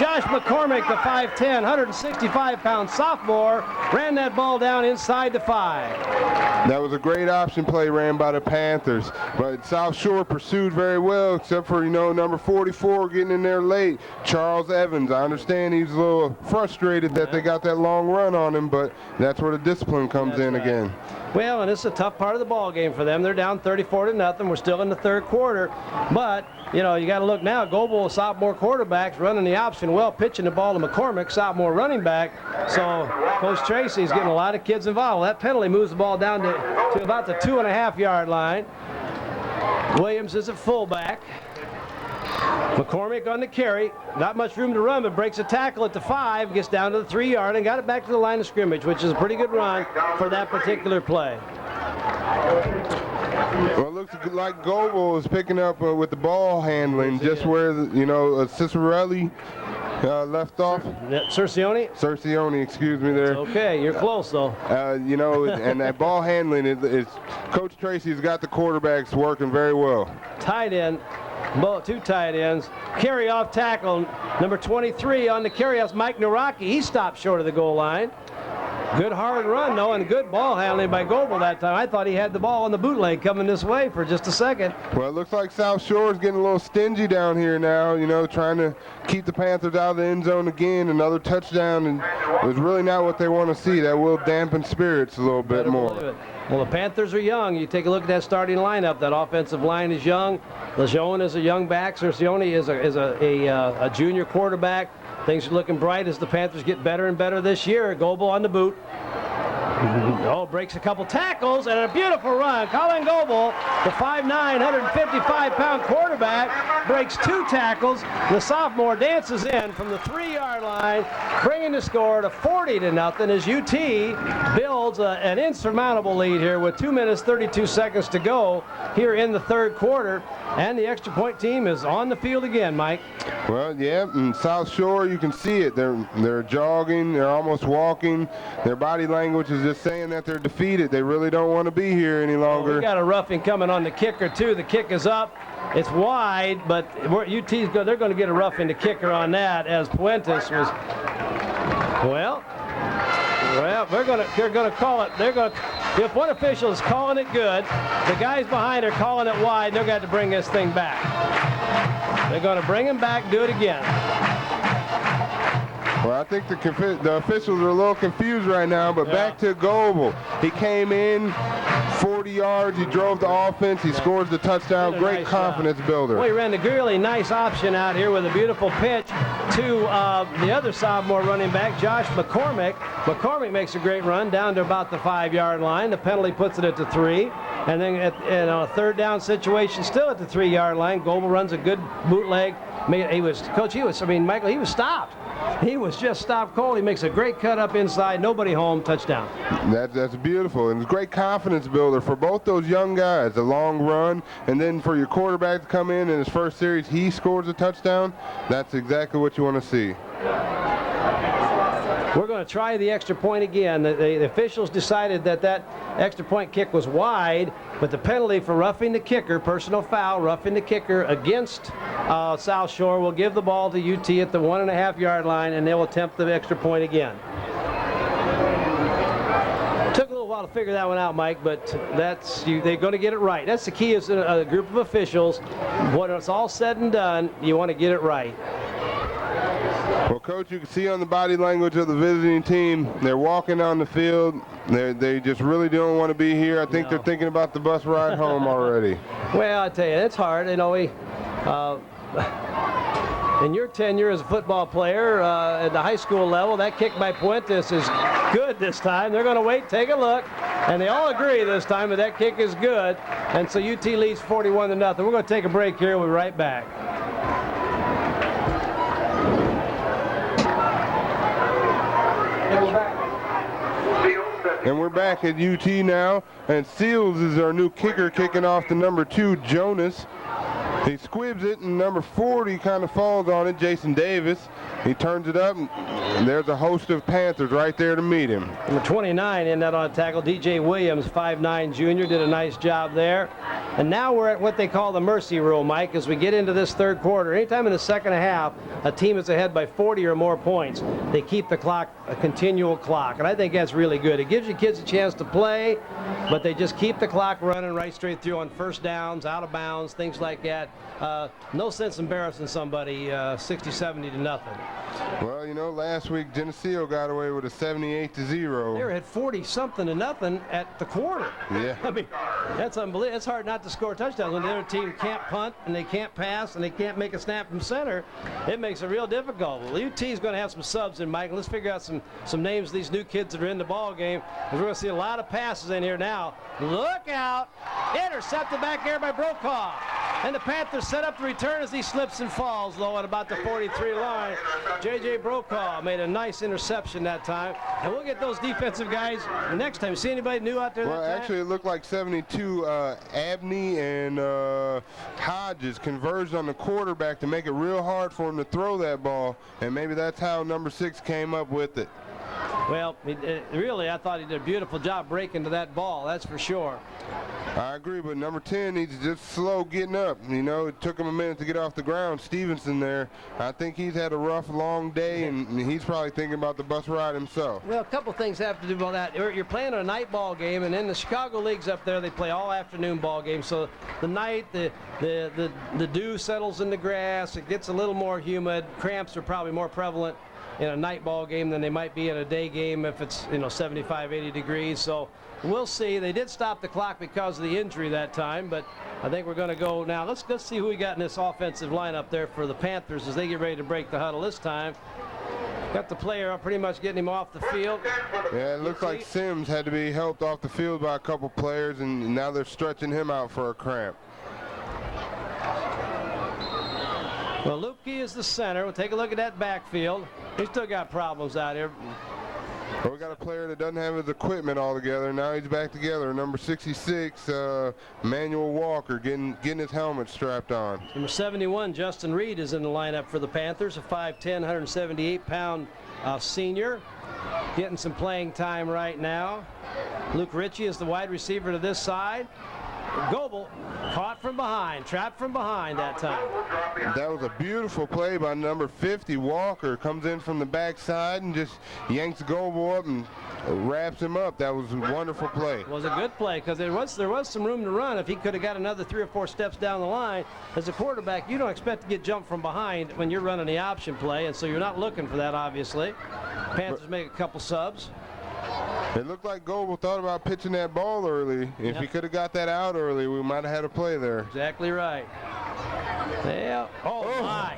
Josh McCormick, the 5'10", 165-pound sophomore, ran that ball down inside the 5. That was a great option play ran by the Panthers, but South Shore pursued very well, except for, you know, number 44 getting in there late, Charles Evans. I understand he's a little frustrated that they got that long run on him, but that's where the discipline comes in again. Well, and it's a tough part of the ball game for them. They're down 34-0. We're still in the third quarter, but you know you got to look now. Goebel, a sophomore quarterback, running the option well, pitching the ball to McCormick, sophomore running back. So Coach Tracy's getting a lot of kids involved. That penalty moves the ball down to about the 2.5-yard line. Williams is at fullback. McCormick on the carry, not much room to run, but breaks a tackle at the 5, gets down to the 3-yard, and got it back to the line of scrimmage, which is a pretty good run for that particular play. Well, it looks like Goebel is picking up with the ball handling, just where, you know, Cicerelli left off. Cercione, excuse me there. Okay, you're close though. You know, and that ball handling, is Coach Tracy's got the quarterbacks working very well. Tight end. 2 tight ends. Carry off tackle. Number 23 on the carry off, Mike Naraki. He stopped short of the goal line. Good hard run, though, and good ball handling by Goebel that time. I thought he had the ball on the bootleg coming this way for just a second. Well, it looks like South Shore is getting a little stingy down here now, you know, trying to keep the Panthers out of the end zone again. Another touchdown, and it was really not what they want to see. That will dampen spirits a little bit more. Well, the Panthers are young. You take a look at that starting lineup. That offensive line is young. Lejeune is a young back. Cercione is a junior quarterback. Things are looking bright as the Panthers get better and better this year. Goebel on the boot. Oh, breaks a couple tackles and a beautiful run. Colin Goebel, the 5'9", 155-pound quarterback, breaks 2 tackles. The sophomore dances in from the 3-yard line, bringing the score to 40-0 as UT builds an insurmountable lead here with 2 minutes, 32 seconds to go here in the third quarter. And the extra point team is on the field again, Mike. Well, yeah, and South Shore, you can see it. They're jogging, they're almost walking. Their body language is just saying that they're defeated. They really don't want to be here any longer. We got a roughing coming on the kicker, too. The kick is up. It's wide, but UT's they're going to get a roughing the kicker on that as Puentes was. Well, they're going to call it. They're going to if one official is calling it good, the guys behind are calling it wide, they're going to bring this thing back. They're going to bring him back, do it again. Well, I think the officials are a little confused right now, but back to Goebel. He came in 40 yards, he drove the offense, he scores the touchdown. Great confidence builder. Well, he ran a really nice option out here with a beautiful pitch to the other sophomore running back, Josh McCormick. McCormick makes a great run down to about the 5-yard line. The penalty puts it at the 3. And then in a third down situation, still at the 3-yard line, Goebel runs a good bootleg. Michael, he was stopped. He was just stopped cold. He makes a great cut up inside. Nobody home. Touchdown. That's beautiful. And it's a great confidence builder for both those young guys. A long run. And then for your quarterback to come in his first series, he scores a touchdown. That's exactly what you want to see. We're going to try the extra point again. The officials decided that extra point kick was wide, but the penalty for roughing the kicker, personal foul, roughing the kicker against South Shore will give the ball to UT at the 1.5-yard line, and they'll attempt the extra point again. Took a little while to figure that one out, Mike, but they're going to get it right. That's the key as a group of officials. When it's all said and done, you want to get it right. Well, Coach, you can see on the body language of the visiting team, they're walking on the field. They just really don't want to be here. I think they're thinking about the bus ride home already. Well, I tell you, it's hard. You know, in your tenure as a football player at the high school level, that kick by Puentes is good this time. They're going to wait, take a look, and they all agree this time that that kick is good. And so UT leads 41-0. We're going to take a break here. We'll be right back. And we're back at UT now, and Seals is our new kicker, kicking off the number 2, Jonas. He squibs it, and number 40 kind of falls on it, Jason Davis. He turns it up, and there's a host of Panthers right there to meet him. Number 29 in that on tackle, DJ Williams, 5'9" junior, did a nice job there. And now we're at what they call the mercy rule, Mike, as we get into this third quarter. Anytime in the second half, a team is ahead by 40 or more points, they keep the clock a continual clock. And I think that's really good. It gives you kids a chance to play, but they just keep the clock running right straight through on first downs, out of bounds, things like that. No sense embarrassing somebody 60-70-0. Well, you know, last week Geneseo got away with a 78-0. They were at 40-something-0 at the quarter. Yeah. I mean, that's unbelievable. It's hard not to score touchdowns when the other team can't punt and they can't pass and they can't make a snap from center. It makes it real difficult. Well, UT is going to have some subs in, Mike. Let's figure out some names of these new kids that are in the ball game. We're going to see a lot of passes in here now. Look out! Intercepted back there by Brokaw. And the Panthers set up the return as he slips and falls low at about the 43 line. J.J. Brokaw made a nice interception that time. And we'll get those defensive guys next time. See anybody new out there Well, that time? actually, it looked like 72 Abney and Hodges converged on the quarterback to make it real hard for him to throw that ball. And maybe that's how number 6 came up with it. Well, really, I thought he did a beautiful job breaking to that ball, that's for sure. I agree, but number 10, he's just slow getting up. You know, it took him a minute to get off the ground. Stevenson there, I think he's had a rough, long day, and he's probably thinking about the bus ride himself. Well, a couple things have to do with that. You're playing a night ball game, and in the Chicago leagues up there, they play all afternoon ball games. So the night, the dew settles in the grass. It gets a little more humid. Cramps are probably more prevalent in a night ball game than they might be in a day game if it's 75, 80 degrees. So we'll see. They did stop the clock because of the injury that time, but I think we're going to go now. Let's see who we got in this offensive lineup there for the Panthers as they get ready to break the huddle this time. Got the player pretty much getting him off the field. Yeah, it looks like Sims had to be helped off the field by a couple players, and now they're stretching him out for a cramp. Well, Lupke is the center. We'll take a look at that backfield. He's still got problems out here. Well, we got a player that doesn't have his equipment all together. Now he's back together. Number 66, Manuel Walker, getting his helmet strapped on. Number 71, Justin Reed, is in the lineup for the Panthers, a 5'10", 178-pound senior. Getting some playing time right now. Luke Ritchie is the wide receiver to this side. Goebel caught from behind, trapped from behind that time. That was a beautiful play by number 50, Walker. Comes in from the backside and just yanks Goebel up and wraps him up. That was a wonderful play. It was a good play because there was some room to run. If he could have got another 3 or 4 steps down the line, as a quarterback, you don't expect to get jumped from behind when you're running the option play, and so you're not looking for that, obviously. Panthers make a couple subs. It looked like Goebel thought about pitching that ball early. If he could have got that out early, we might have had a play there. Exactly right. Yeah. Oh, my.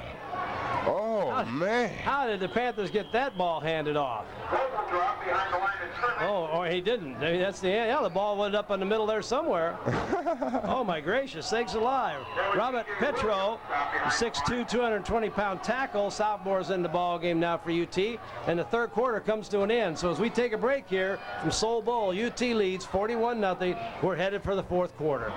Oh, man. How did the Panthers get that ball handed off? Oh, or he didn't. I mean, that's the ball went up in the middle there somewhere. Oh, my gracious, sakes alive. Robert Petro, 6'2", 220-pound tackle, sophomores in the ball game now for UT, and the third quarter comes to an end. So as we take a break here from Soul Bowl, UT leads 41-0. We're headed for the fourth quarter.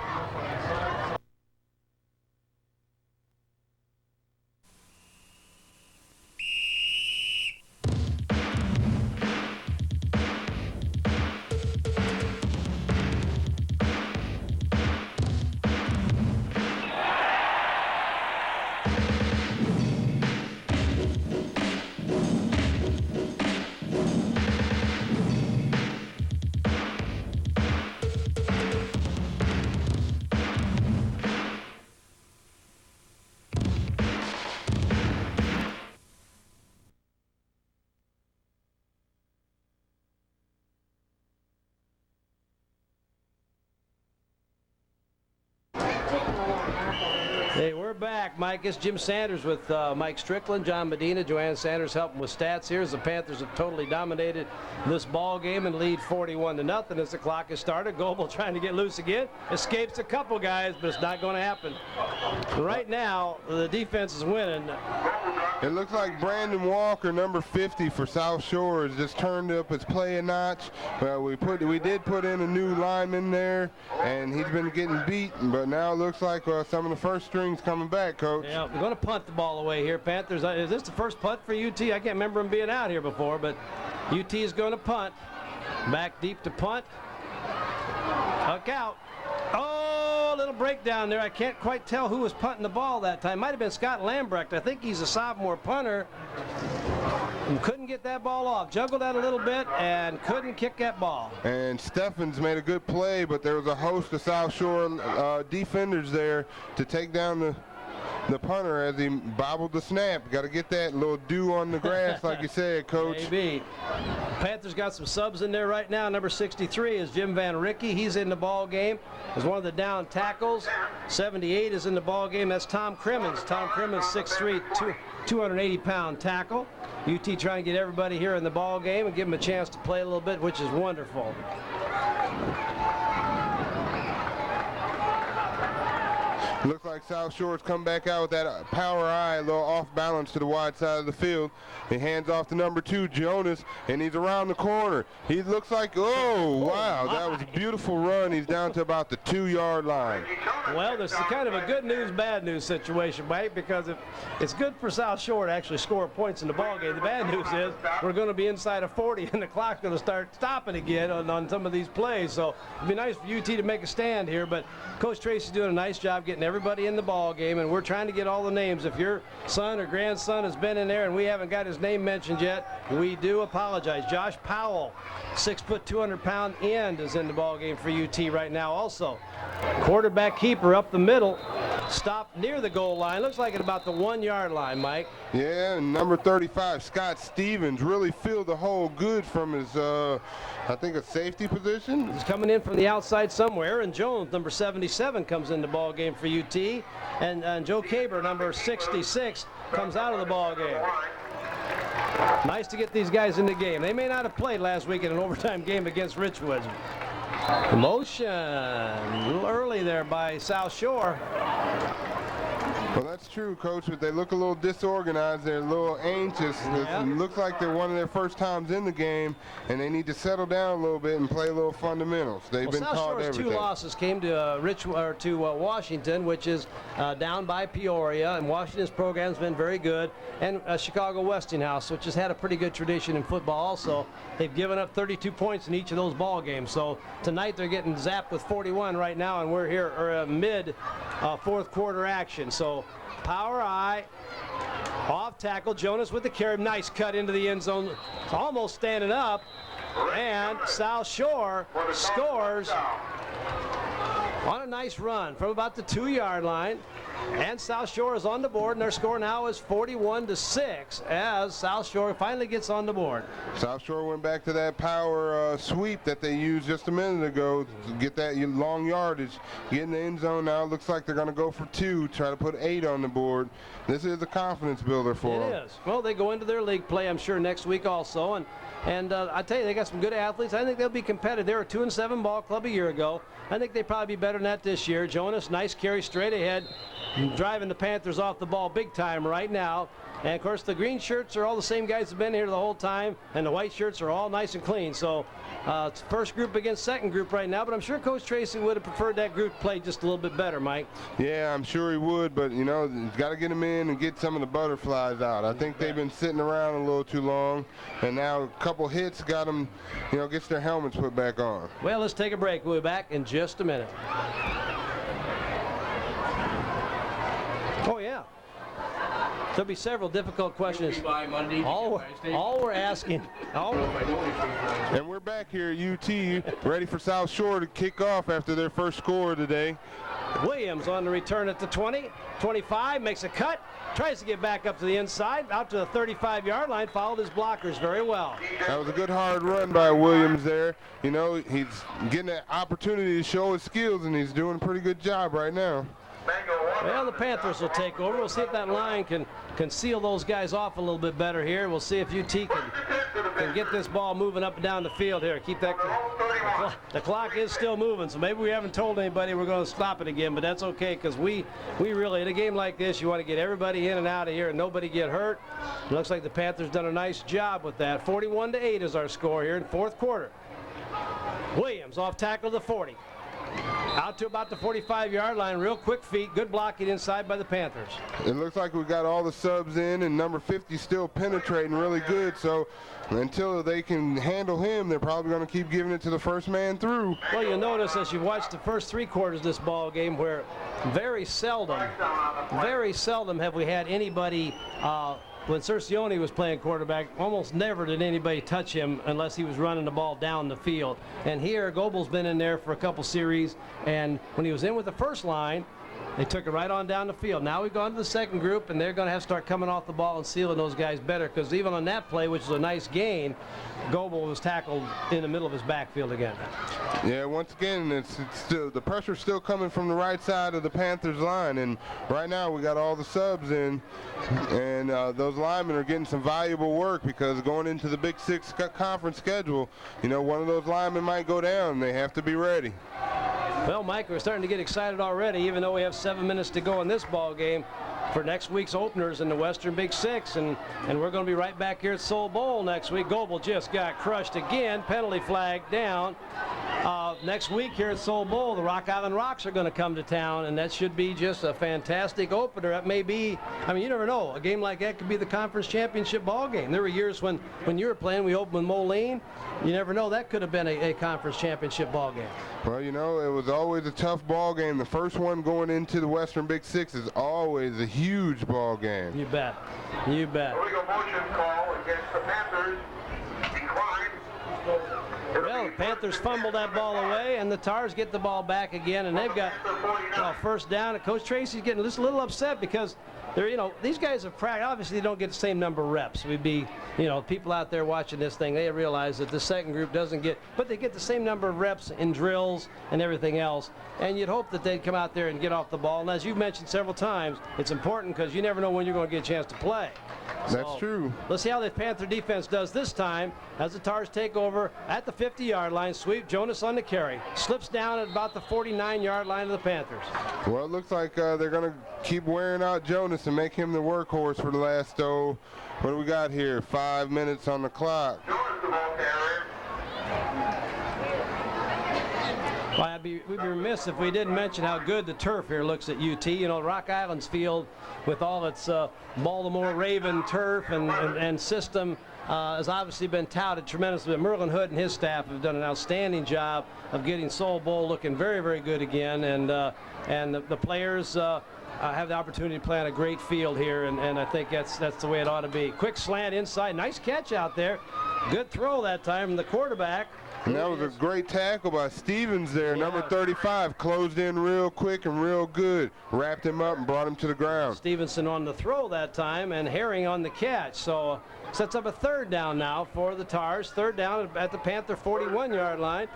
Hey, we're back, Mike. It's Jim Sanders with Mike Strickland, John Medina, Joanne Sanders helping with stats here as the Panthers have totally dominated this ball game and lead 41-0 as the clock has started. Goebel trying to get loose again. Escapes a couple guys, but it's not going to happen. Right now, the defense is winning. It looks like Brandon Walker, number 50 for South Shore, has just turned up his play a notch. We did put in a new lineman there, and he's been getting beat, but now it looks like some of the first strings coming back, Coach. Yeah, we're going to punt the ball away here, Panthers. Is this the first punt for UT? I can't remember him being out here before, but UT is going to punt. Back deep to punt. Huck out. Oh, a little breakdown there. I can't quite tell who was punting the ball that time. Might have been Scott Lambrecht. I think he's a sophomore punter. And couldn't get that ball off. Juggled that a little bit and couldn't kick that ball. And Steffens made a good play, but there was a host of South Shore defenders there to take down the punter as he bobbled the snap. Got to get that little dew on the grass, like you said, Coach. Maybe. Panthers got some subs in there right now. Number 63 is Jim Van Rickey. He's in the ball game as one of the down tackles. 78 is in the ball game. That's Tom Crimmins. Tom Crimmins, 6'3", 280-pound tackle. UT trying to get everybody here in the ball game and give them a chance to play a little bit, which is wonderful. Looks like South Shore's come back out with that power eye, a little off balance to the wide side of the field. He hands off to number 2, Jonas, and he's around the corner. He looks like, oh, wow, that was a beautiful run. He's down to about the 2-yard line. Well, this is kind of a good news, bad news situation, Mike, because it's good for South Shore to actually score points in the ball game. The bad news is we're going to be inside of 40, and the clock's going to start stopping again on some of these plays. So it'd be nice for UT to make a stand here, but Coach Tracy's doing a nice job getting everybody in the ball game, and we're trying to get all the names. If your son or grandson has been in there and we haven't got his name mentioned yet, we do apologize. Josh Powell, 6', 200-pound end, is in the ball game for UT right now also. Quarterback keeper up the middle, stopped near the goal line. Looks like at about the 1-yard line, Mike. Yeah, and number 35, Scott Stevens, really filled the hole good from his, I think, a safety position. He's coming in from the outside somewhere. Aaron Jones, number 77, comes in the ball game for UT. And Joe Caber, number 66, comes out of the ball game. Nice to get these guys in the game. They may not have played last week in an overtime game against Richwood. Motion a little early there by South Shore. Well, that's true, Coach, but they look a little disorganized. They're a little anxious. Yeah. It looks like they're one of their first times in the game, and they need to settle down a little bit and play a little fundamentals. They've been South taught Shore's everything. 2 losses came to Washington, which is down by Peoria, and Washington's program's been very good, and Chicago Westinghouse, which has had a pretty good tradition in football also. They've given up 32 points in each of those ball games. So tonight they're getting zapped with 41 right now, and we're here mid fourth quarter action. So power I, off tackle, Jonas with the carry, nice cut into the end zone, almost standing up, and South Shore scores on a nice run from about the 2-yard line. And South Shore is on the board, and their score now is 41-6 as South Shore finally gets on the board. South Shore went back to that power sweep that they used just a minute ago to get that long yardage. Get in the end zone now. It looks like they're going to go for 2, try to put 8 on the board. This is a confidence builder for them. It is. Well, they go into their league play, I'm sure, next week also. And I tell you, they got some good athletes. I think they'll be competitive. They were a 2-7 ball club a year ago. I think they probably be better than that this year. Jonas, nice carry straight ahead, driving the Panthers off the ball big time right now. And of course, the green shirts are all the same guys who've been here the whole time, and the white shirts are all nice and clean. So it's first group against second group right now, but I'm sure Coach Tracy would have preferred that group play just a little bit better, Mike. Yeah, I'm sure he would, but you know, he's got to get them in and get some of the butterflies out. I think they've been sitting around a little too long, and now a couple hits got them, you know, gets their helmets put back on. Well, let's take a break. We'll be back in just a minute. Oh, yeah. There'll be several difficult questions. By Monday. All we're asking. And we're back here at UT, ready for South Shore to kick off after their first score today. Williams on the return at the 20, 25, makes a cut, tries to get back up to the inside, out to the 35-yard line, followed his blockers very well. That was a good hard run by Williams there. You know, he's getting an opportunity to show his skills, and he's doing a pretty good job right now. Well, the Panthers will take over. We'll see if that line can seal those guys off a little bit better here. We'll see if UT can get this ball moving up and down the field here. Keep that. The clock is still moving, so maybe we haven't told anybody we're going to stop it again, but that's okay because we really, in a game like this, you want to get everybody in and out of here and nobody get hurt. It looks like the Panthers done a nice job with that. 41-8 is our score here in fourth quarter. Williams off tackle to the 40. Out to about the 45-yard line, real quick feet, good blocking inside by the Panthers. It looks like we got all the subs in, and number 50 still penetrating really good, so until they can handle him, they're probably going to keep giving it to the first man through. Well, you'll notice as you watch the first 3 quarters of this ball game where very seldom have we had anybody when Cercione was playing quarterback, almost never did anybody touch him unless he was running the ball down the field. And here, Gobel's been in there for a couple series, and when he was in with the first line, they took it right on down the field. Now we've gone to the second group, and they're going to have to start coming off the ball and sealing those guys better, because even on that play, which was a nice gain, Gobel was tackled in the middle of his backfield again. Yeah, once again, it's still, the pressure's still coming from the right side of the Panthers line, and right now we got all the subs in, and those linemen are getting some valuable work, because going into the Big Six conference schedule, you know, one of those linemen might go down, and they have to be ready. Well, Mike, we're starting to get excited already, even though we have 7 minutes to go in this ball game for next week's openers in the Western Big Six, and we're going to be right back here at Soul Bowl next week. Gobel just got crushed again, penalty flag down. Next week here at Soul Bowl, the Rock Island Rocks are going to come to town, and that should be just a fantastic opener. That may be, I mean, you never know. A game like that could be the conference championship ball game. There were years when you were playing, we opened with Moline. You never know, that could have been a conference championship ball game. Well, you know, it was always a tough ball game. The first one going into the Western Big Six is always a huge ball game. You bet. You bet. Illegal motion call against the Panthers. Declined. Well, the Panthers fumbled that ball away, and the Tars get the ball back again, and they've got first down. And Coach Tracy's getting just a little upset because they're, you know, these guys have practiced. Obviously, they don't get the same number of reps. We'd be, you know, people out there watching this thing, they realize that the second group doesn't get, but they get the same number of reps in drills and everything else. And you'd hope that they'd come out there and get off the ball. And as you've mentioned several times, it's important because you never know when you're going to get a chance to play. That's So, true. Let's see how the Panther defense does this time as the Tars take over at the 50-yard line. Sweep, Jonas on the carry. Slips down at about the 49-yard line of the Panthers. Well, it looks like they're going to keep wearing out Jonas and make him the workhorse for the last, what do we got here? 5 minutes on the clock. Well, we'd be remiss if we didn't mention how good the turf here looks at UT. You know, Rock Island's field with all its Baltimore Raven turf and system has obviously been touted tremendously. But Merlin Hood and his staff have done an outstanding job of getting Soul Bowl looking very, very good again. And the players have the opportunity to play on a great field here, and I think that's the way it ought to be. Quick slant inside. Nice catch out there. Good throw that time from the quarterback. And that was a great tackle by Stevens there. Number 35 closed in real quick and real good. Wrapped him up and brought him to the ground. Stevenson on the throw that time and Herring on the catch. So sets up a third down now for the Tars. Third down at the Panther 41-yard line.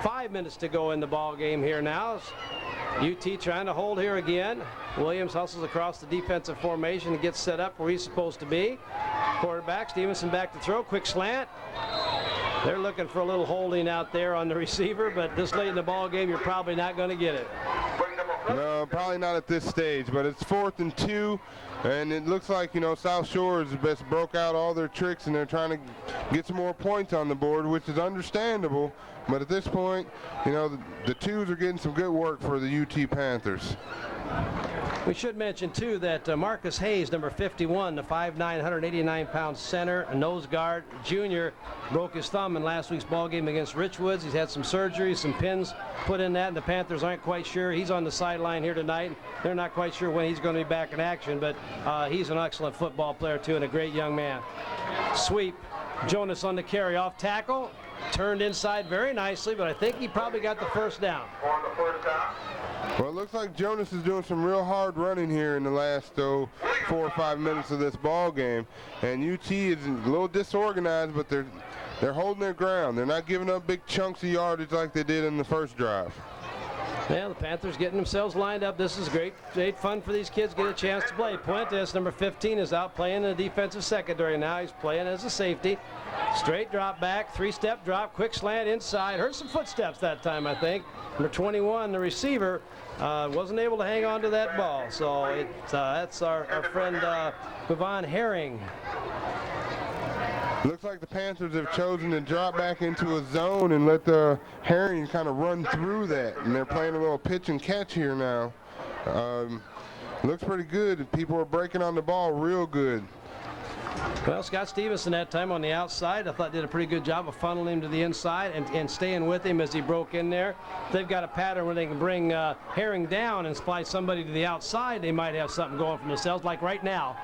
5 minutes to go in the ball game here now. UT trying to hold here again. Williams hustles across the defensive formation and gets set up where he's supposed to be. Quarterback, Stevenson back to throw. Quick slant. They're looking for a little holding out there on the receiver, but this late in the ball game, you're probably not going to get it. No, probably not at this stage, but it's 4th and 2, and it looks like, you know, South Shore has just broke out all their tricks, and they're trying to get some more points on the board, which is understandable. But at this point, you know, the twos are getting some good work for the UT Panthers. We should mention, too, that Marcus Hayes, number 51, the 5'9", 189-pound center, a nose guard, junior, broke his thumb in last week's ball game against Richwoods. He's had some surgery, some pins put in that, and the Panthers aren't quite sure. He's on the sideline here tonight. They're not quite sure when he's going to be back in action, but he's an excellent football player, too, and a great young man. Sweep. Jonas on the carry, off tackle. Turned inside very nicely, but I think he probably got the first down. Well, it looks like Jonas is doing some real hard running here in the last 4 or 5 minutes of this ball game, and UT is a little disorganized, but they're holding their ground. They're not giving up big chunks of yardage like they did in the first drive. Yeah, the Panthers getting themselves lined up. This is great fun for these kids to get a chance to play. Puentes, number 15, is out playing in the defensive secondary now. He's playing as a safety. Straight drop back, 3-step drop, quick slant inside. Heard some footsteps that time, I think. Number 21, the receiver, wasn't able to hang on to that ball. So that's our friend Yvonne Herring. Looks like the Panthers have chosen to drop back into a zone and let the Herring kind of run through that. And they're playing a little pitch and catch here now. Looks pretty good. People are breaking on the ball real good. Well, Scott Stevenson that time on the outside, I thought did a pretty good job of funneling him to the inside and staying with him as he broke in there. They've got a pattern where they can bring Herring down and supply somebody to the outside. They might have something going for themselves, like right now.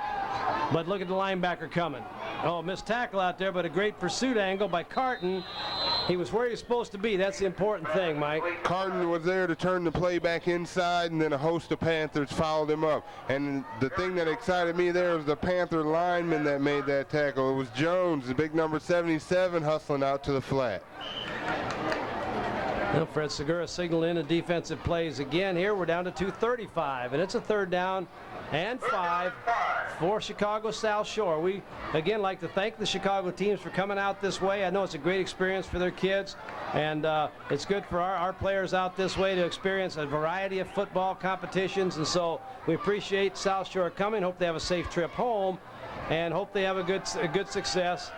But look at the linebacker coming. Oh, missed tackle out there, but a great pursuit angle by Carton. He was where he was supposed to be. That's the important thing, Mike. Carton was there to turn the play back inside, and then a host of Panthers followed him up. And the thing that excited me there was the Panther lineman that made that tackle. It was Jones, the big number 77, hustling out to the flat. Well, Fred Segura signaled in the defensive plays again here. We're down to 2:35, and it's a third down and 5 for Chicago South Shore. We, again, like to thank the Chicago teams for coming out this way. I know it's a great experience for their kids, and it's good for our players out this way to experience a variety of football competitions, and so we appreciate South Shore coming. Hope they have a safe trip home, and hope they have a good success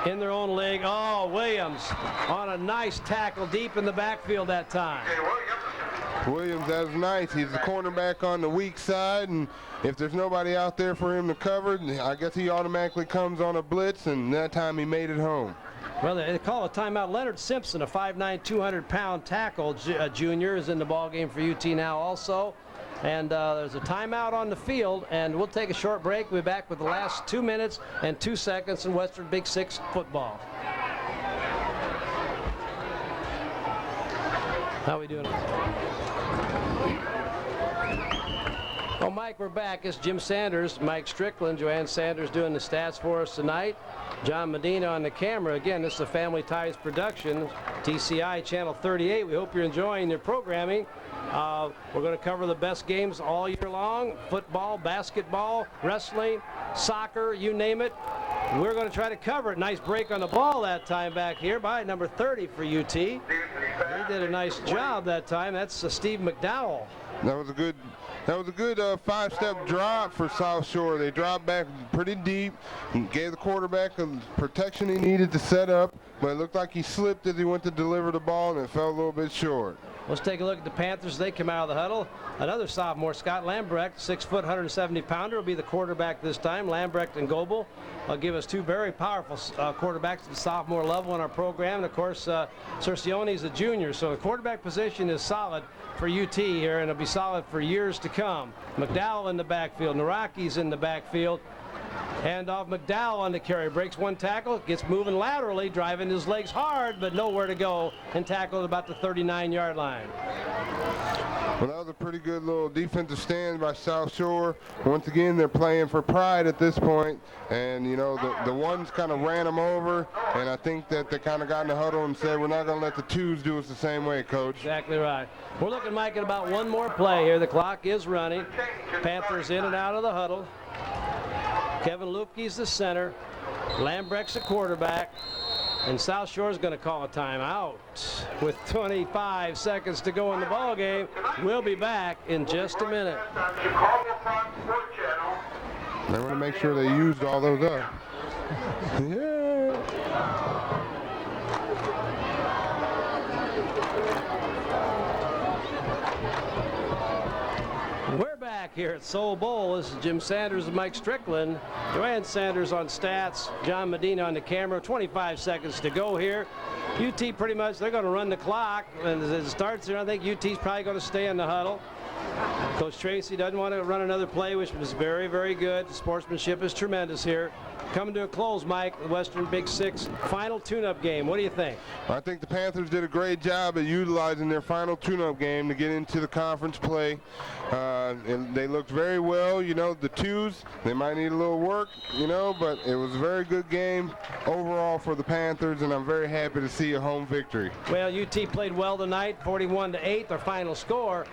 in their own league. Oh, Williams on a nice tackle deep in the backfield that time. Williams, that was nice. He's the cornerback on the weak side, and if there's nobody out there for him to cover, I guess he automatically comes on a blitz, and that time he made it home. Well, they call a timeout. Leonard Simpson, a 5'9", 200-pound tackle junior, is in the ball game for UT now also. And there's a timeout on the field, and we'll take a short break. We'll be back with the last 2 minutes and 2 seconds in Western Big Six football. How are we doing? Well, Mike, we're back. It's Jim Sanders, Mike Strickland, Joanne Sanders doing the stats for us tonight. John Medina on the camera. Again, this is a Family Ties production, TCI Channel 38. We hope you're enjoying their programming. We're going to cover the best games all year long: football, basketball, wrestling, soccer, you name it. We're going to try to cover it. Nice break on the ball that time back here by number 30 for UT. He did a nice job that time. That's Steve McDowell. That was a good 5-step drop for South Shore. They dropped back pretty deep and gave the quarterback the protection he needed to set up, but it looked like he slipped as he went to deliver the ball, and it fell a little bit short. Let's take a look at the Panthers. They come out of the huddle. Another sophomore, Scott Lambrecht, 6-foot, 170-pounder, will be the quarterback this time. Lambrecht and Goebel will give us two very powerful quarterbacks at the sophomore level in our program. And, of course, Cercione is a junior. So the quarterback position is solid for UT here, and it'll be solid for years to come. McDowell in the backfield. Naraki's in the backfield. Hand off McDowell on the carry. Breaks one tackle, gets moving laterally, driving his legs hard, but nowhere to go, and tackled about the 39-yard line. Well, that was a pretty good little defensive stand by South Shore. Once again, they're playing for pride at this point, and, you know, the ones kind of ran them over, and I think that they kind of got in the huddle and said, we're not going to let the twos do us the same way, Coach. Exactly right. We're looking, Mike, at about one more play here. The clock is running. Panthers in and out of the huddle. Kevin Lupke's the center. Lambrecht's the quarterback. And South Shore's going to call a timeout with 25 seconds to go in the ball game. We'll be back in just a minute. They want to make sure they used all those up. Yeah. We're back here at Soul Bowl. This is Jim Sanders and Mike Strickland. Joanne Sanders on stats. John Medina on the camera. 25 seconds to go here. UT pretty much, they're going to run the clock. And as it starts here, I think UT's probably going to stay in the huddle. Coach Tracy doesn't want to run another play, which was very, very good. The sportsmanship is tremendous here. Coming to a close, Mike, the Western Big Six final tune-up game. What do you think? I think the Panthers did a great job at utilizing their final tune-up game to get into the conference play. And they looked very well. You know, the twos, they might need a little work, you know, but it was a very good game overall for the Panthers, and I'm very happy to see a home victory. Well, UT played well tonight, 41-8, their final score.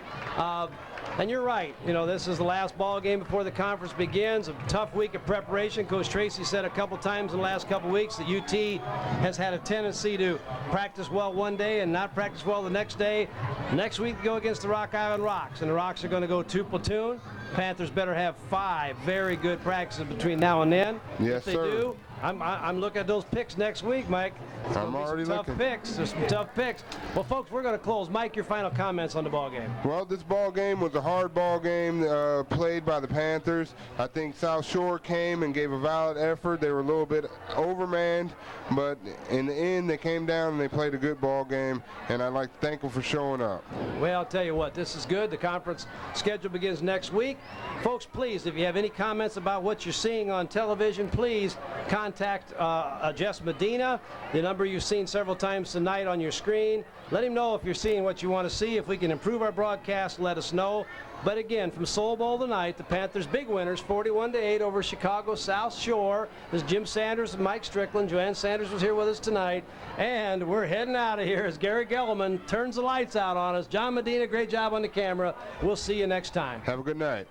And you're right. You know, this is the last ball game before the conference begins. A tough week of preparation. Coach Tracy said a couple times in the last couple weeks that UT has had a tendency to practice well one day and not practice well the next day. Next week, go against the Rock Island Rocks, and the Rocks are going to go 2 platoon. Panthers better have 5 very good practices between now and then. Yes, if they sir. do, I'm looking at those picks next week, Mike. I'm already tough looking. picks. There's some tough picks. Well, folks, we're going to close. Mike, your final comments on the ball game. Well, this ball game was a hard ball game played by the Panthers. I think South Shore came and gave a valid effort. They were a little bit overmanned, but in the end, they came down and they played a good ball game, and I'd like to thank them for showing up. Well, I'll tell you what, this is good. The conference schedule begins next week. Folks, please, if you have any comments about what you're seeing on television, please contact Jess Medina, the number you've seen several times tonight on your screen. Let him know if you're seeing what you want to see. If we can improve our broadcast, let us know. But again, from Soul Bowl tonight, the Panthers big winners, 41-8 over Chicago South Shore. This is Jim Sanders and Mike Strickland. Joanne Sanders was here with us tonight. And we're heading out of here as Gary Gelman turns the lights out on us. John Medina, great job on the camera. We'll see you next time. Have a good night.